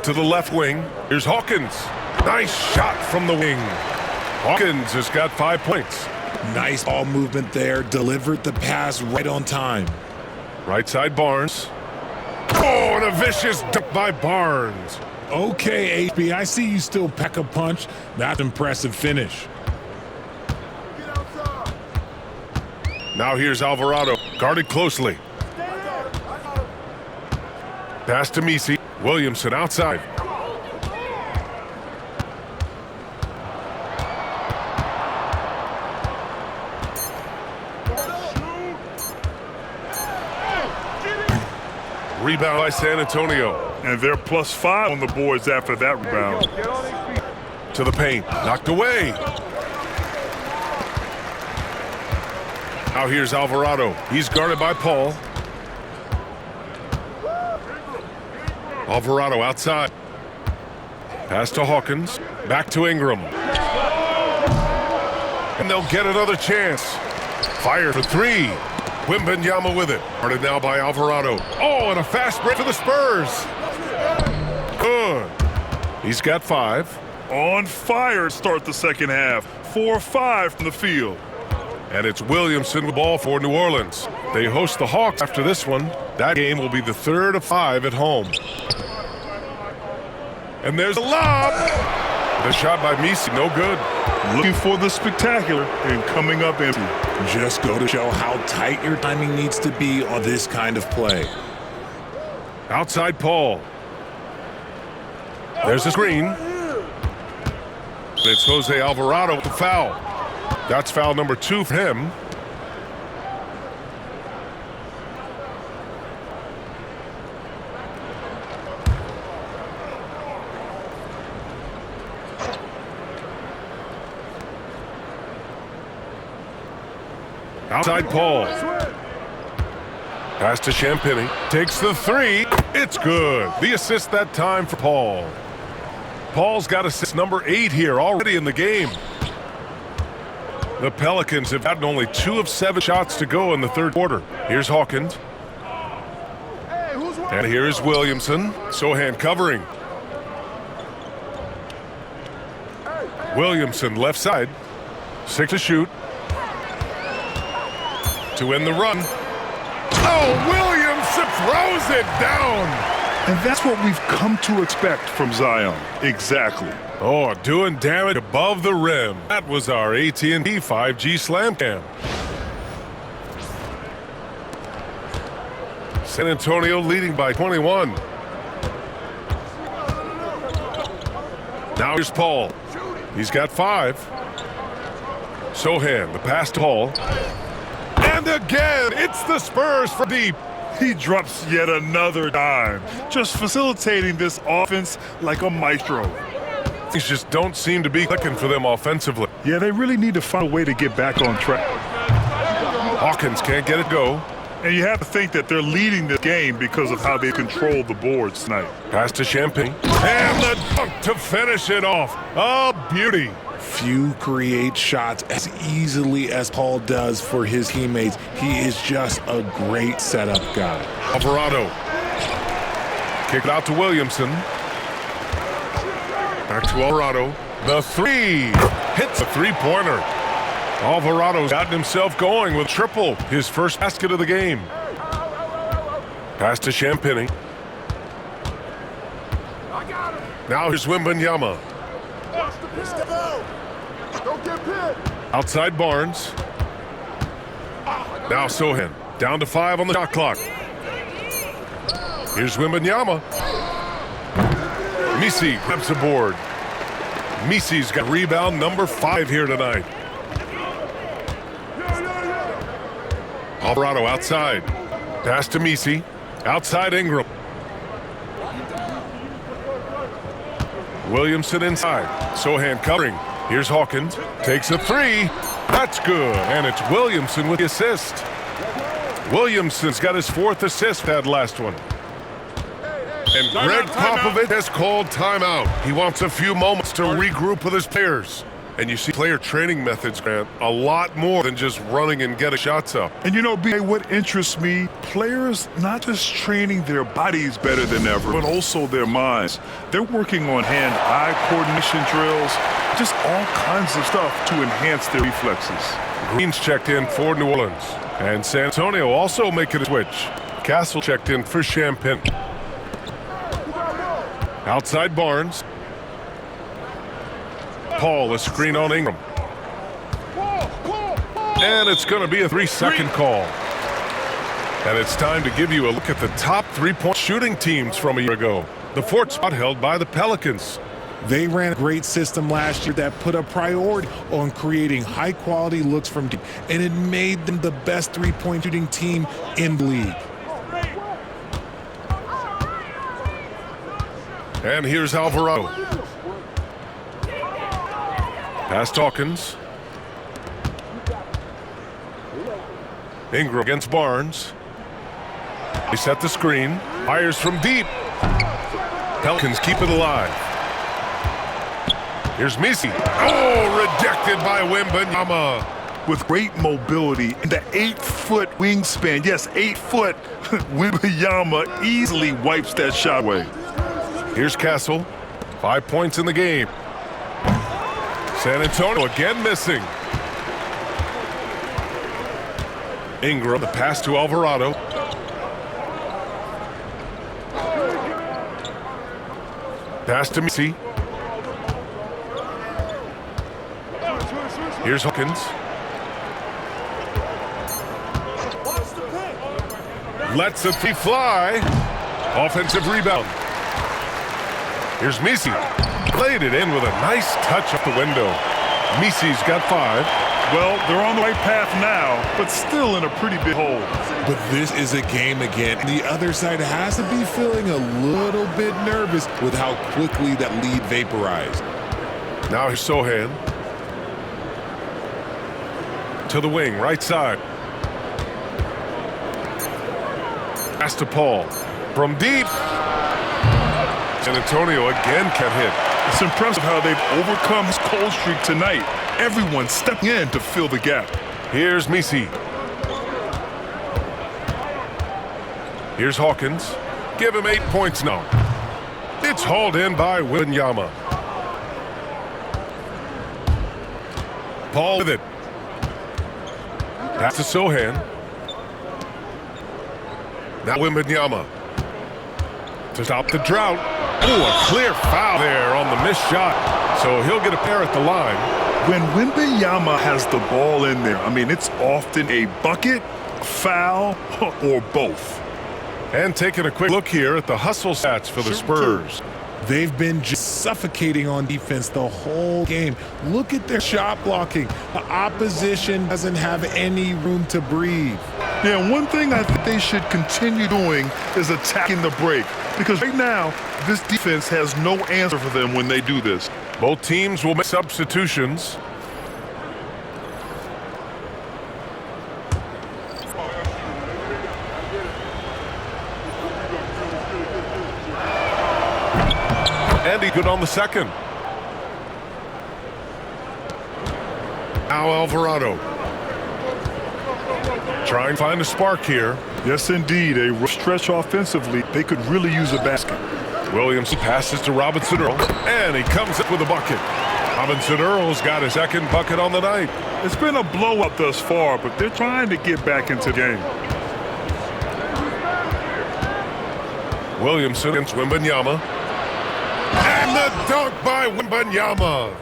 To the left wing. Here's Hawkins. Nice shot from the wing. Hawkins has got 5 points. Nice ball movement there. Delivered the pass right on time. Right side Barnes. Oh, and a vicious dunk by Barnes. Okay, HB, I see you still pack a punch. That's an impressive finish. Now here's Alvarado. Guarded closely. Pass to 𝗵𝘁. Williamson outside. Rebound by San Antonio. And they're +5 on the boards after that rebound. To the paint. Knocked away. Now here's Alvarado. He's guarded by Paul. Alvarado outside. Pass to Hawkins. Back to Ingram. And they'll get another chance. Fire for 3. Wembanyama with it. Guarded now by Alvarado. Oh, and a fast break for the Spurs. Good. He's got 5. On fire to start the second half. 4-5 from the field. And it's Williamson with the ball for New Orleans. They host the Hawks after this one. That game will be the 3rd of 5 at home. And there's a lob. The shot by 𝗵𝘁, no good. Looking for the spectacular and coming up empty. Just go to show how tight your timing needs to be on this kind of play. Outside Paul. There's the screen. It's Jose Alvarado with the foul. That's foul number 2 for him. Outside Paul. Pass to 𝗵𝘁. Takes the 3. It's good. The assist that time for Paul. Paul's got assist number 8 here already in the game. The Pelicans have gotten only 2 of 7 shots to go in the third quarter. Here's Hawkins. And here is Williamson. Sochan covering. Williamson left side. 6 to shoot. To win the run. Oh, Williamson throws it down. And that's what we've come to expect from Zion. Exactly. Oh, doing damage above the rim. That was our AT&T 5G slam cam. San Antonio leading by 21. Now here's Paul. He's got 5. Sochan, the pass to Hall. And again, it's the Spurs for deep. He drops yet another dime, just facilitating this offense like a maestro. Things just don't seem to be clicking for them offensively. Yeah, they really need to find a way to get back on track. Hawkins can't get it go. And you have to think that they're leading the game because of how they control the boards tonight. Pass to Champagne. And the dunk to finish it off. A beauty. Few create shots as easily as Paul does for his teammates. He is just a great setup guy. Alvarado. Kick it out to Williamson. Back to Alvarado. The 3. Hits a 3-pointer. Alvarado's gotten himself going with triple. His first basket of the game. Pass to Champagne. Now here's Wembanyama. Outside Barnes. Now Sochan. Down to 5 on the shot clock. Here's Wembanyama. 𝗵𝘁 grabs the board. 𝗵𝘁's got rebound number 5 here tonight. Alvarado outside. Pass to 𝗵𝘁. Outside Ingram. Williamson inside. Sochan covering. Here's Hawkins. Takes a 3. That's good. And it's Williamson with the assist. Williamson's got his 4th assist, that last one. And Greg Popovich has called timeout. He wants a few moments to regroup with his players. And you see player training methods, Grant, a lot more than just running and getting shots up. And you know, B.A., what interests me, players not just training their bodies better than ever, but also their minds. They're working on hand-eye coordination drills, just all kinds of stuff to enhance their reflexes. Green's checked in for New Orleans. And San Antonio also making a switch. Castle checked in for Champagne. Outside Barnes. Paul, a screen on Ingram. And it's going to be a 3-second call. And it's time to give you a look at the top 3-point shooting teams from a year ago. The 4th spot held by the Pelicans. They ran a great system last year that put a priority on creating high-quality looks from deep, and it made them the best 3-point shooting team in the league. And here's Alvarado. Pass Hawkins. Ingram against Barnes. They set the screen. Fires from deep. Pelicans keep it alive. Here's 𝗵𝘁. Oh, rejected by Wembanyama. With great mobility and the 8-foot wingspan, yes, 8 foot, Wembanyama easily wipes that shot away. Here's Castle. 5 points in the game. San Antonio again missing. Ingram, the pass to Alvarado. Pass to 𝗵𝘁. Here's Hawkins. Lets the 3 fly. Offensive rebound. Here's 𝗵𝘁. Played it in with a nice touch up the window. 𝗵𝘁's got 5. Well, they're on the right path now, but still in a pretty big hole. But this is a game again. The other side has to be feeling a little bit nervous with how quickly that lead vaporized. Now here's Sochan. To the wing, right side. Pass to Paul. From deep. San Antonio again can't hit. It's impressive how they've overcome this cold streak tonight. Everyone stepping in to fill the gap. Here's 𝗵𝘁. Here's Hawkins. Give him 8 points now. It's hauled in by Wemby. Paul with it. Pass to Sochan. Now Wemby to stop the drought. Ooh, a clear foul there on the missed shot. So he'll get a pair at the line. When Wemby has the ball in there, I mean, it's often a bucket, foul, or both. And taking a quick look here at the hustle stats for the Spurs. They've been just suffocating on defense the whole game. Look at their shot blocking. The opposition doesn't have any room to breathe. Yeah, one thing I think they should continue doing is attacking the break. Because right now, this defense has no answer for them when they do this. Both teams will make substitutions. And he's good on the second. Now Alvarado. Try and find a spark here. Yes, indeed. A rough stretch offensively. They could really use a basket. Williams passes to Robinson-Earl, and he comes up with a bucket. Robinson-Earl's got his second bucket on the night. It's been a blowout thus far, but they're trying to get back into the game. Williamson against Wembanyama. And the dunk by Wembanyama.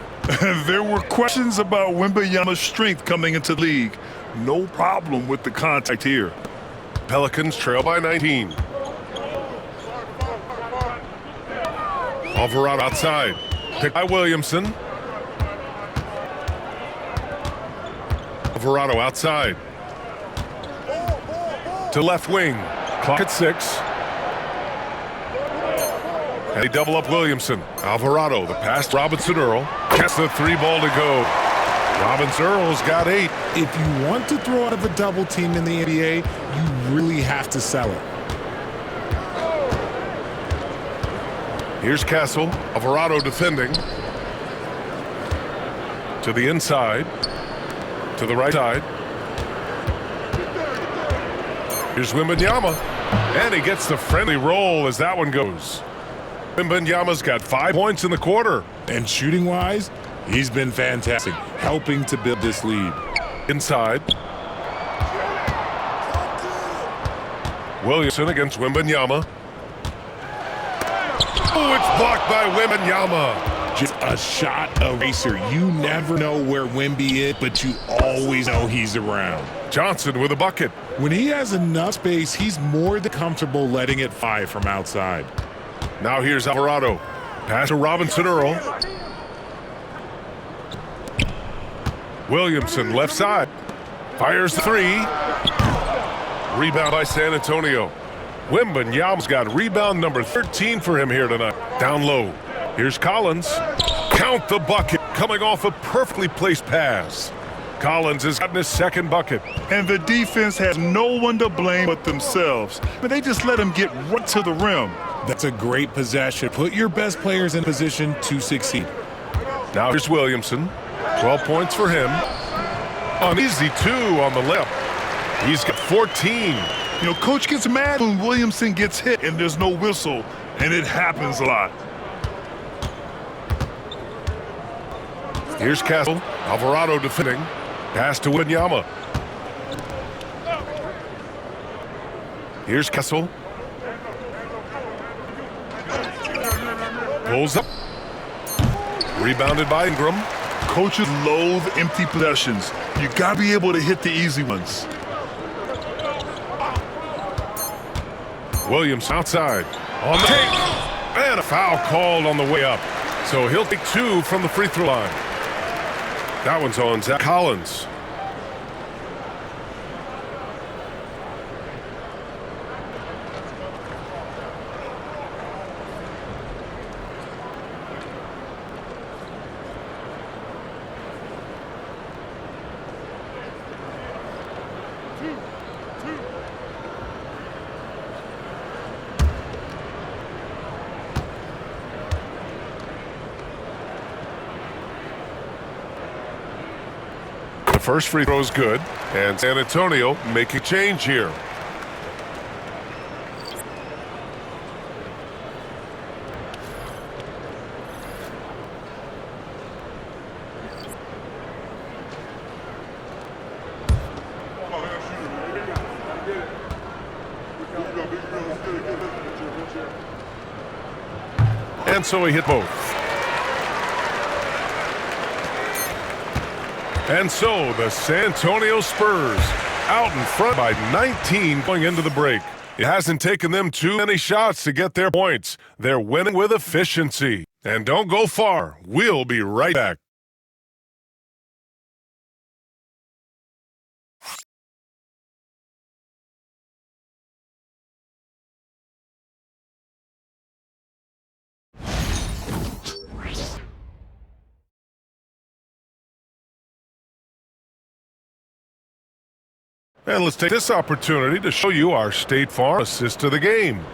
There were questions about Wembanyama's strength coming into the league. No problem with the contact here. Pelicans trail by 19. Alvarado outside. Picked by Williamson. Alvarado outside. To left wing. Clock at 6. And they double up Williamson. Alvarado, the pass to Robinson-Earl. Gets the 3 ball to go. Robinson-Earl's got 8. If you want to throw out of a double team in the NBA, you really have to sell it. Here's Castle. Alvarado defending. To the inside. To the right side. Here's Wembanyama. And he gets the friendly roll as that one goes. Wembanyama's got 5 points in the quarter. And shooting-wise, he's been fantastic, helping to build this lead. Inside. Williamson against Wembanyama. Oh, it's blocked by Wembanyama. Just a shot eraser. You never know where Wemby is, but you always know he's around. Johnson with a bucket. When he has enough space, he's more than comfortable letting it fly from outside. Now here's Alvarado. Pass to Robinson-Earl. Williamson left side. Fires the 3. Rebound by San Antonio. Wembanyama's got rebound number 13 for him here tonight. Down low. Here's Collins. Count the bucket. Coming off a perfectly placed pass. Collins has gotten his second bucket. And the defense has no one to blame but themselves. But they just let him get right to the rim. That's a great possession. Put your best players in position to succeed. Now here's Williamson. 12 points for him. An easy 2 on the left. He's got 14. You know, coach gets mad when Williamson gets hit and there's no whistle, and it happens a lot. Here's Castle. Alvarado defending. Pass to Wembanyama. Here's Castle. Pulls up. Rebounded by Ingram. Coaches loathe empty possessions. You got to be able to hit the easy ones. Williams outside. On the take. And a foul called on the way up. So he'll take 2 from the free throw line. That one's on Zach Collins. First free throw is good, and San Antonio making change here. And so he hit both. And so the San Antonio Spurs out in front by 19 going into the break. It hasn't taken them too many shots to get their points. They're winning with efficiency. And don't go far. We'll be right back. And let's take this opportunity to show you our State Farm assist to the game.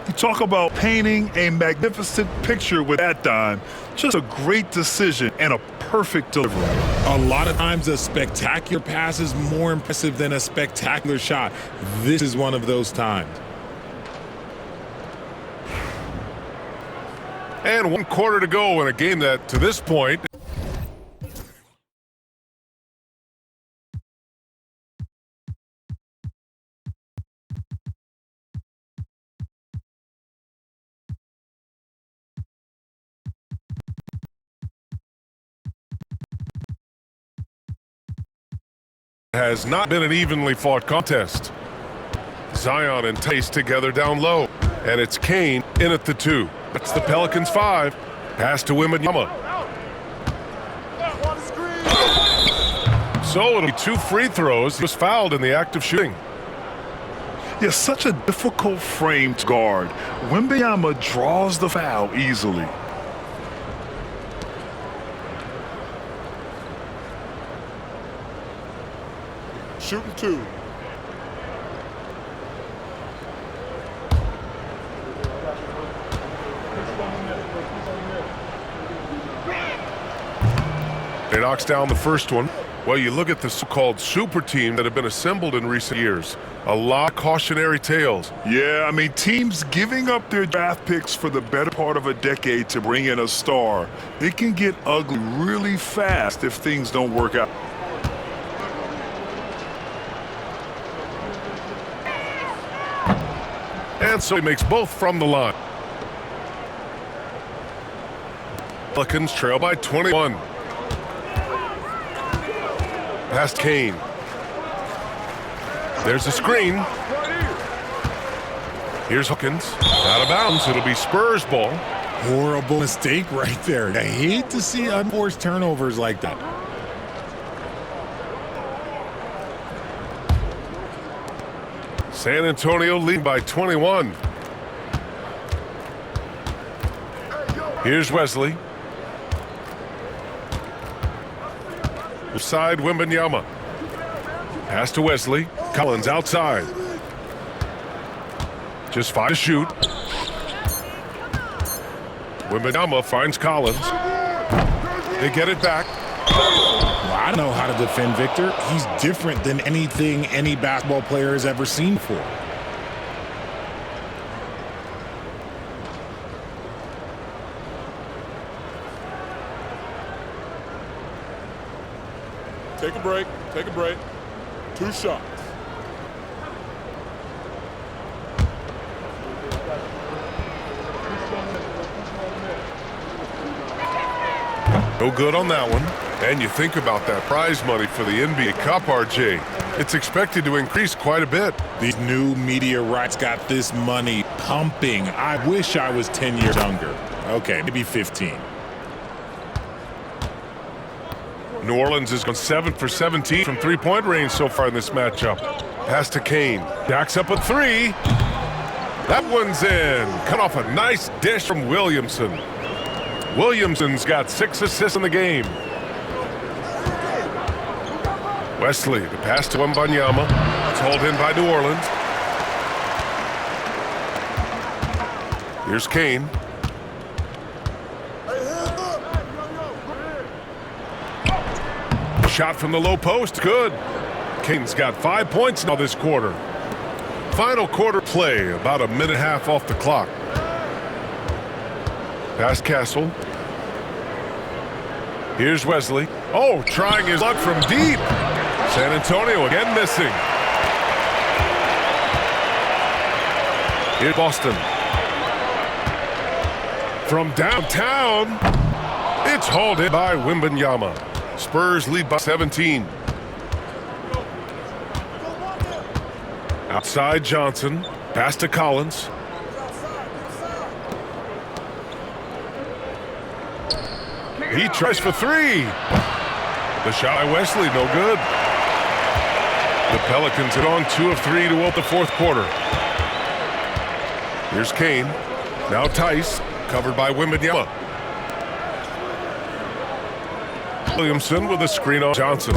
You talk about painting a magnificent picture with that dime. Just a great decision and a perfect delivery. A lot of times a spectacular pass is more impressive than a spectacular shot. This is one of those times. And 1 quarter to go in a game that, to this point, has not been an evenly fought contest. Zion and Tace together down low, and it's Kane in at the 2. That's the Pelicans 5. Pass to Wemby. So it'll be 2 free throws. He was fouled in the act of shooting. Yeah, such a difficult frame to guard. Wemby draws the foul easily. Shooting 2. He knocks down the first one. Well, you look at the so-called super team that have been assembled in recent years. A lot of cautionary tales. Yeah, I mean, teams giving up their draft picks for the better part of a decade to bring in a star. It can get ugly really fast if things don't work out. And so he makes both from the line. Pelicans trail by 21. Past Kane. There's a screen. Here's Hawkins. Out of bounds. It'll be Spurs ball. Horrible mistake right there. I hate to see unforced turnovers like that. San Antonio leading by 21. Here's Wesley. Side Wembanyama. Pass to Wesley. Collins outside. Just 5 to shoot. Wembanyama finds Collins. They get it back. Well, I don't know how to defend Victor. He's different than anything any basketball player has ever seen before. Take a break. Take a break. 2 shots. No good on that one. And you think about that prize money for the NBA Cup, RJ. It's expected to increase quite a bit. These new media rights got this money pumping. I wish I was 10 years younger. Okay, maybe 15. New Orleans has gone 7 for 17 from 3-point range so far in this matchup. Pass to Kane. Jacks up a 3. That one's in. Cut off a nice dish from Williamson. Williamson's got 6 assists in the game. Wesley, the pass to Wembanyama. It's hauled in by New Orleans. Here's Kane. shot from the low post, good. King's got 5 points now this quarter. Final quarter play, about a minute and a half off the clock. Past Castle. Here's Wesley. Oh, trying his luck from deep. San Antonio again missing. Here's Boston. From downtown, it's hauled in by Wembanyama. Spurs lead by 17. Outside Johnson, pass to Collins. He tries for three. The shot by Wesley, no good. The Pelicans hit on 2 of 3 to open the fourth quarter. Here's Kane. Now Tice, covered by Wembanyama. Williamson with a screen on Johnson.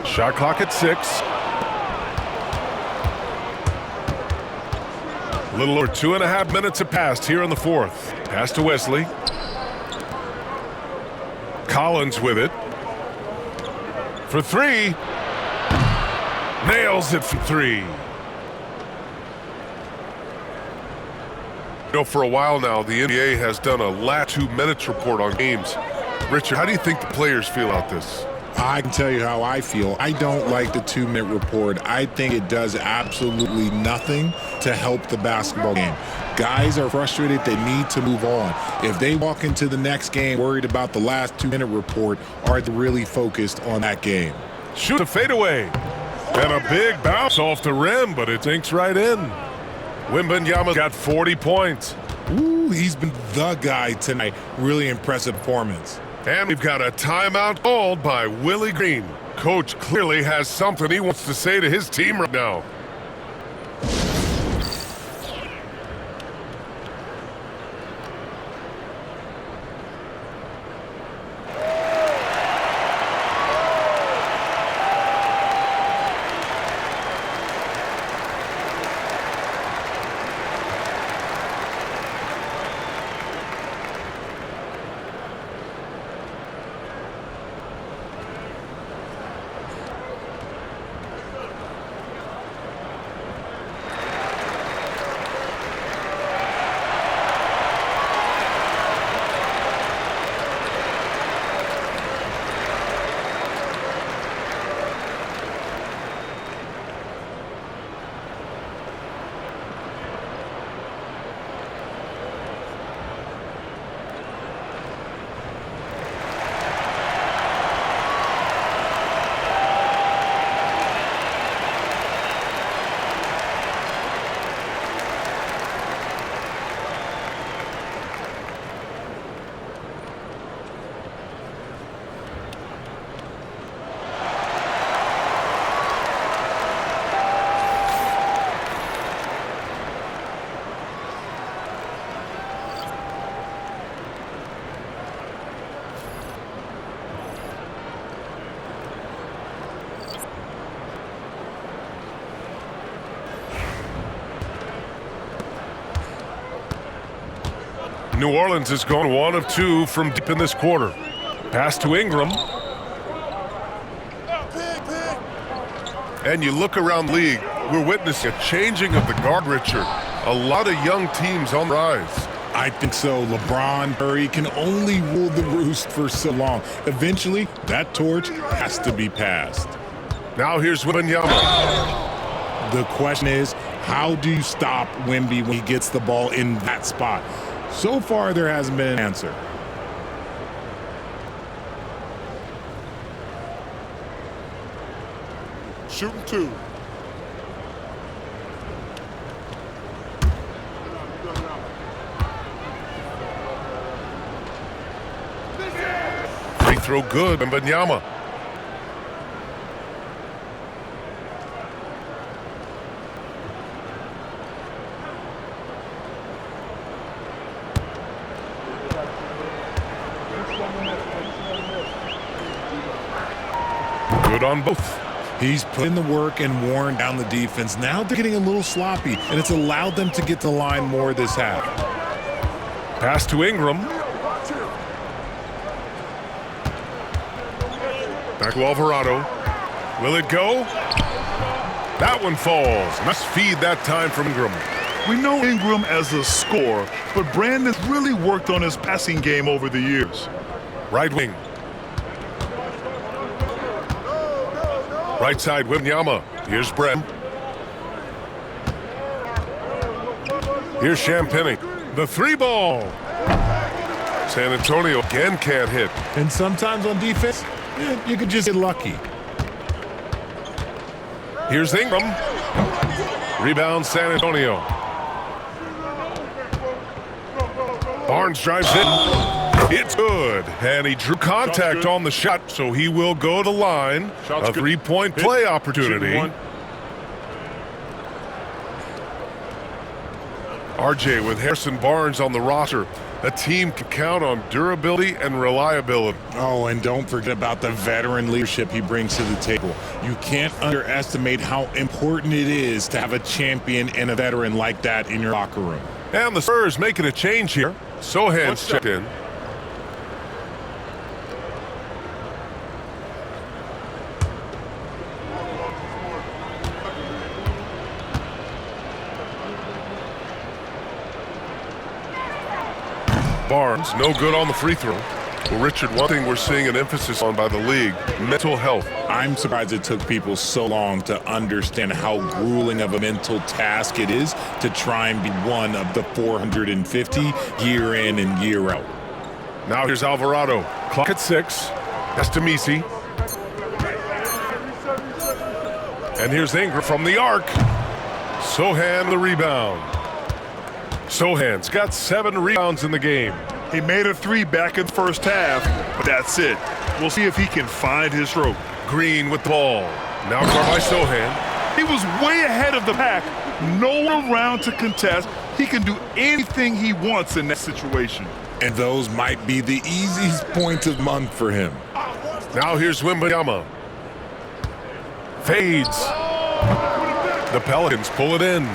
Shot clock at 6. A little over 2.5 minutes have passed here in the fourth. Pass to Wesley. Collins with it. For 3. Nails it from 3. You know, for a while now, the NBA has done a last 2 minutes report on games. Richard, how do you think the players feel about this? I can tell you how I feel. I don't like the 2-minute report. I think it does absolutely nothing to help the basketball game. Guys are frustrated. They need to move on. If they walk into the next game worried about the last 2-minute report, are they really focused on that game? Shoot a fadeaway. And a big bounce off the rim, but it sinks right in. Wembanyama got 40 points. Ooh, he's been the guy tonight. Really impressive performance. And we've got a timeout called by Willie Green. Coach clearly has something he wants to say to his team right now. New Orleans has gone 1 of 2 from deep in this quarter. Pass to Ingram. And you look around the league, we're witnessing a changing of the guard, Richard. A lot of young teams on the rise. I think so. LeBron, Curry can only rule the roost for so long. Eventually, that torch has to be passed. Now here's Wembanyama. The question is, how do you stop Wemby when he gets the ball in that spot? So far, there hasn't been an answer. Shooting 2. Free throw good, Wembanyama. Good on both. He's put in the work and worn down the defense. Now they're getting a little sloppy, and it's allowed them to get to the line more this half. Pass to Ingram. Back to Alvarado. Will it go? That one falls. Must feed that time from Ingram. We know Ingram as a scorer, but Brandon's really worked on his passing game over the years. Right wing. Right side, Wembanyama. Here's Brett. Here's Champagnie. The three ball. San Antonio again can't hit. And sometimes on defense, you could just get lucky. Here's Ingram. Rebound San Antonio. Barnes drives in. It's good. And he drew contact on the shot, so he will go to the line. Shot's a three-point play opportunity. RJ with Harrison Barnes on the roster. A team can count on durability and reliability. Oh, and don't forget about the veteran leadership he brings to the table. You can't underestimate how important it is to have a champion and a veteran like that in your locker room. And the Spurs making a change here. Sochan's checked in. Barnes, no good on the free throw. Well, Richard, one thing we're seeing an emphasis on by the league, mental health. I'm surprised it took people so long to understand how grueling of a mental task it is to try and be one of the 450 year in and year out. Now here's Alvarado. Clock at 6. That's 𝙗𝘵ci. And here's Ingram from the arc. Sochan the rebound. Sochan's got 7 rebounds in the game. He made a 3 back in the first half, but that's it. We'll see if he can find his stroke. Green with the ball. Now guarded by Sochan. He was way ahead of the pack. No one around to contest. He can do anything he wants in that situation. And those might be the easiest points of the month for him. Now here's Wembanyama. Fades. The Pelicans pull it in.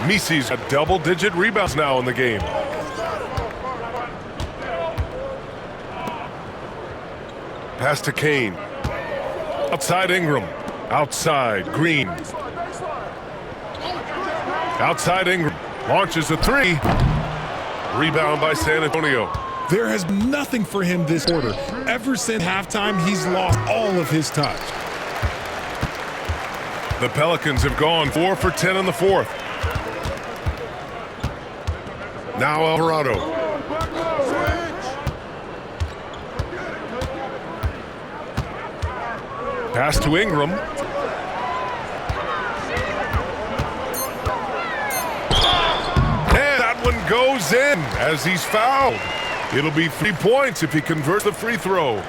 𝗵𝐶's got double-digit rebounds now in the game. Pass to Kane. Outside Ingram. Outside Green. Outside Ingram. Launches a 3. Rebound by San Antonio. There has been nothing for him this quarter. Ever since halftime, he's lost all of his touch. The Pelicans have gone 4 for 10 in the fourth. Now Alvarado. Pass to Ingram. And that one goes in as he's fouled. It'll be 3 points if he converts the free throw.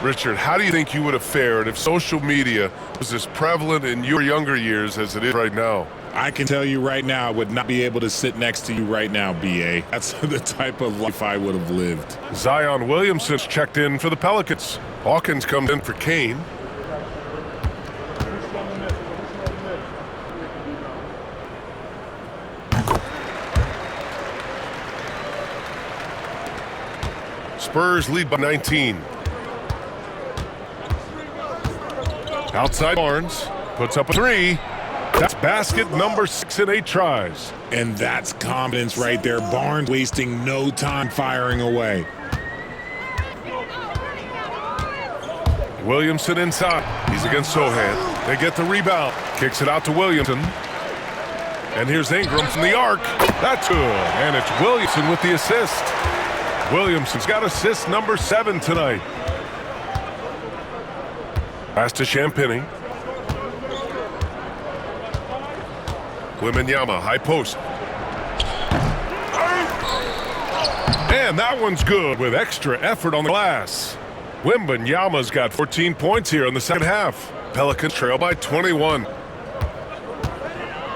Richard, how do you think you would have fared if social media was as prevalent in your younger years as it is right now? I can tell you right now, I would not be able to sit next to you right now, B.A. That's the type of life I would have lived. Zion Williamson's checked in for the Pelicans. Hawkins comes in for Kane. Spurs lead by 19. Outside Barnes puts up a 3. That's basket number 6 in 8 tries. And that's confidence right there. Barnes wasting no time firing away. Williamson inside. He's against Sochan. They get the rebound. Kicks it out to Williamson. And here's Ingram from the arc. That's good. And it's Williamson with the assist. Williamson's got assist number 7 tonight. Pass to Champagnie. Wembanyama, high post. And that one's good with extra effort on the glass. Wembanyama's got 14 points here in the second half. Pelicans trail by 21.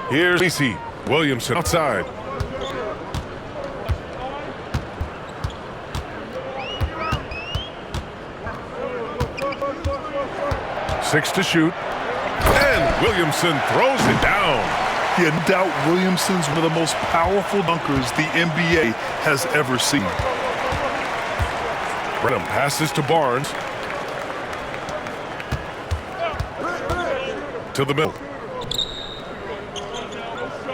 Here's 𝗵𝐶. Williamson outside. Six to shoot. And Williamson throws it down. You doubt Williamson's one of the most powerful dunkers the NBA has ever seen. Brenham passes to Barnes. to the middle.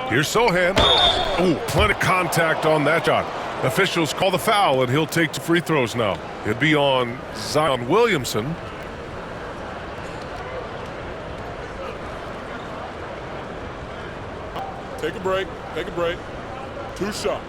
Here's Sochan. Oh, plenty of contact on that shot. Officials call the foul, and he'll take 2 free throws now. It'd be on Zion Williamson. Take a break. Take a break. 2 shots.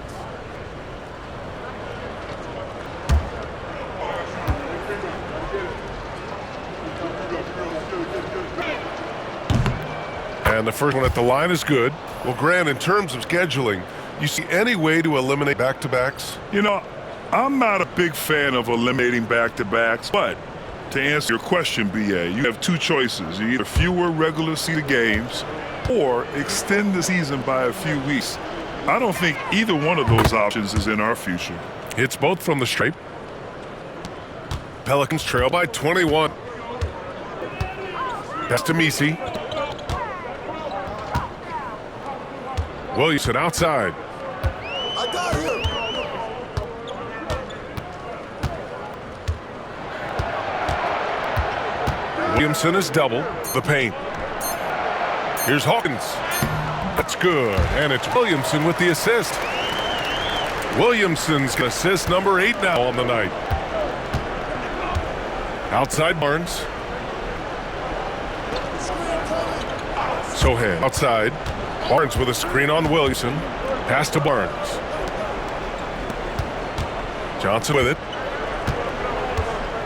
And the first one at the line is good. Well, Grant, in terms of scheduling, you see any way to eliminate back-to-backs? You know, I'm not a big fan of eliminating back-to-backs, but to answer your question, B.A., you have 2 choices. You either fewer regular season games or extend the season by a few weeks. I don't think either one of those options is in our future. It's both from the stripe. Pelicans trail by 21. That's to 𝙭. Williamson outside. I got him. Williamson is double the paint. Here's Hawkins. That's good, and it's Williamson with the assist. Williamson's assist number 8 now on the night. Outside Barnes. Sochan outside. Barnes with a screen on Williamson. Pass to Barnes. Johnson with it.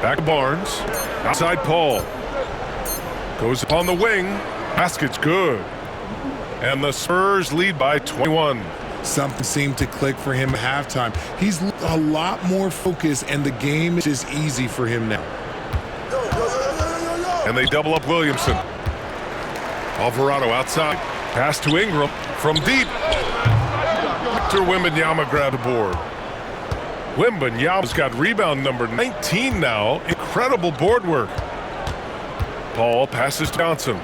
Back to Barnes. Outside Paul. Goes up on the wing. Basket's good. And the Spurs lead by 21. Something seemed to click for him at halftime. He's a lot more focused, and the game is just easy for him now. And they double up Williamson. Alvarado outside. Pass to Ingram from deep. 𝗵𝘁𝘂 grabbed the board. 𝗵𝘁𝘂's got rebound number 19 now. Incredible board work. Paul passes to Johnson.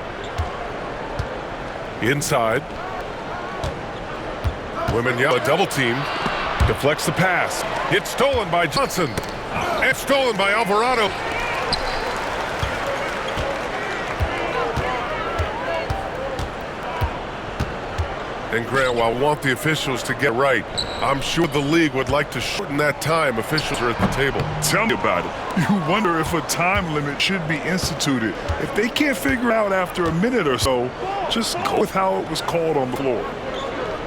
Inside. 𝗵𝘁𝘂 double team. Deflects the pass. It's stolen by Johnson. And stolen by Alvarado. And Grant, while I want the officials to get right, I'm sure the league would like to shorten that time officials are at the table. Tell me about it. You wonder if a time limit should be instituted. If they can't figure out after a minute or so, just go with how it was called on the floor.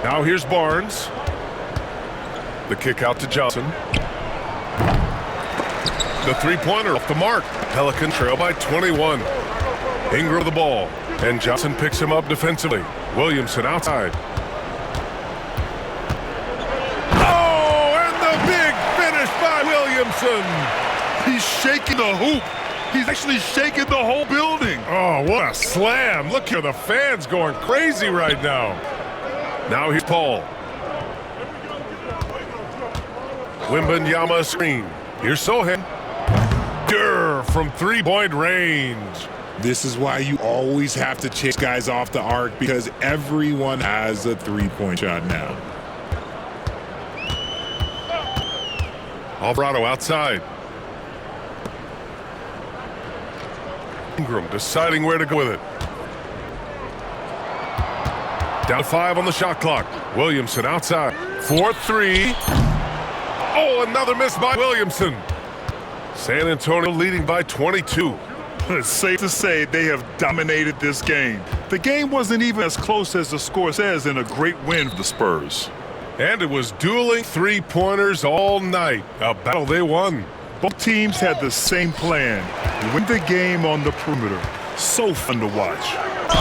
Now here's Barnes. The kick out to Johnson. The three-pointer off the mark. Pelican trail by 21. Ingram the ball, and Johnson picks him up defensively. Williamson outside. Oh, and the big finish by Williamson. He's shaking the hoop. He's actually shaking the whole building. Oh, what a slam. Look here, the fans going crazy right now. Now here's Paul. 𝗵𝘁𝘂 screen. Here's Sochan. From three-point range. This is why you always have to chase guys off the arc, because everyone has a three-point shot now. Alvarado outside. Ingram deciding where to go with it. Down 5 on the shot clock. Williamson outside. 4-3. Oh, another miss by Williamson. San Antonio leading by 22. It's safe to say they have dominated this game. The game wasn't even as close as the score says in a great win for the Spurs. And it was dueling three-pointers all night. A battle they won. Both teams had the same plan. Win the game on the perimeter. So fun to watch.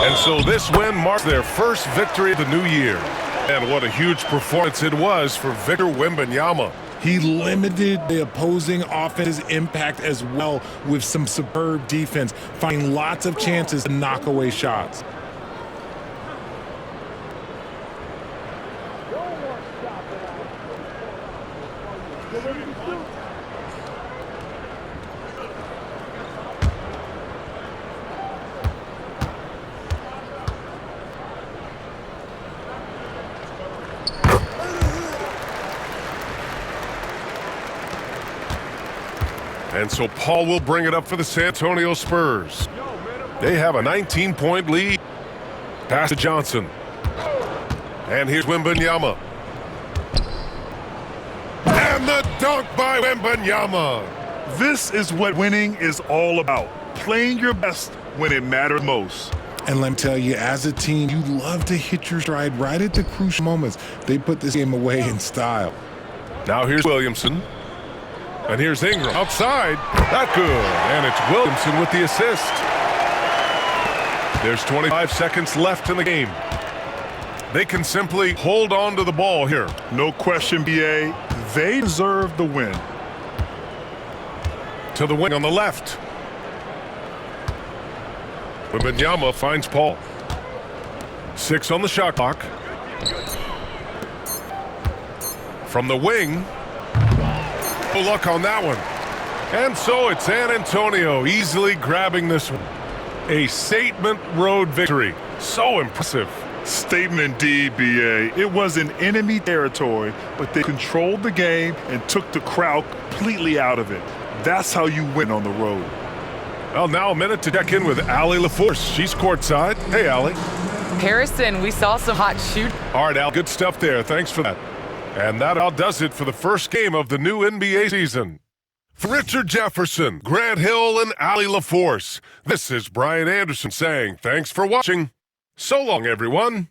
And so this win marks their first victory of the new year. And what a huge performance it was for Victor Wembanyama. He limited the opposing offense's impact as well with some superb defense, finding lots of chances to knock away shots. And so Paul will bring it up for the San Antonio Spurs. They have a 19-point lead. Pass to Johnson. And here's Wembanyama. And the dunk by Wembanyama. This is what winning is all about. Playing your best when it matters most. And let me tell you, as a team, you love to hit your stride right at the crucial moments. They put this game away in style. Now here's Williamson. And here's Ingram. Outside. That good. And it's Williamson with the assist. There's 25 seconds left in the game. They can simply hold on to the ball here. No question, B.A. They deserve the win. To the wing on the left. Wembanyama finds Paul. 6 on the shot clock. From the wing. No luck on that one. And so it's San Antonio easily grabbing this one. A statement road victory. So impressive. Statement D, B.A. It was in enemy territory, but they controlled the game and took the crowd completely out of it. That's how you win on the road. Well, now a minute to check in with 𝗚𝗚 𝐿𝐼. She's courtside. Hey, 𝗚𝗚. Harrison, we saw some hot shoot. All right, Al, good stuff there. Thanks for that. And that about does it for the first game of the new NBA season. For Richard Jefferson, Grant Hill, and 𝗚𝗚 𝐿𝐼, this is Brian Anderson saying thanks for watching. So long, everyone.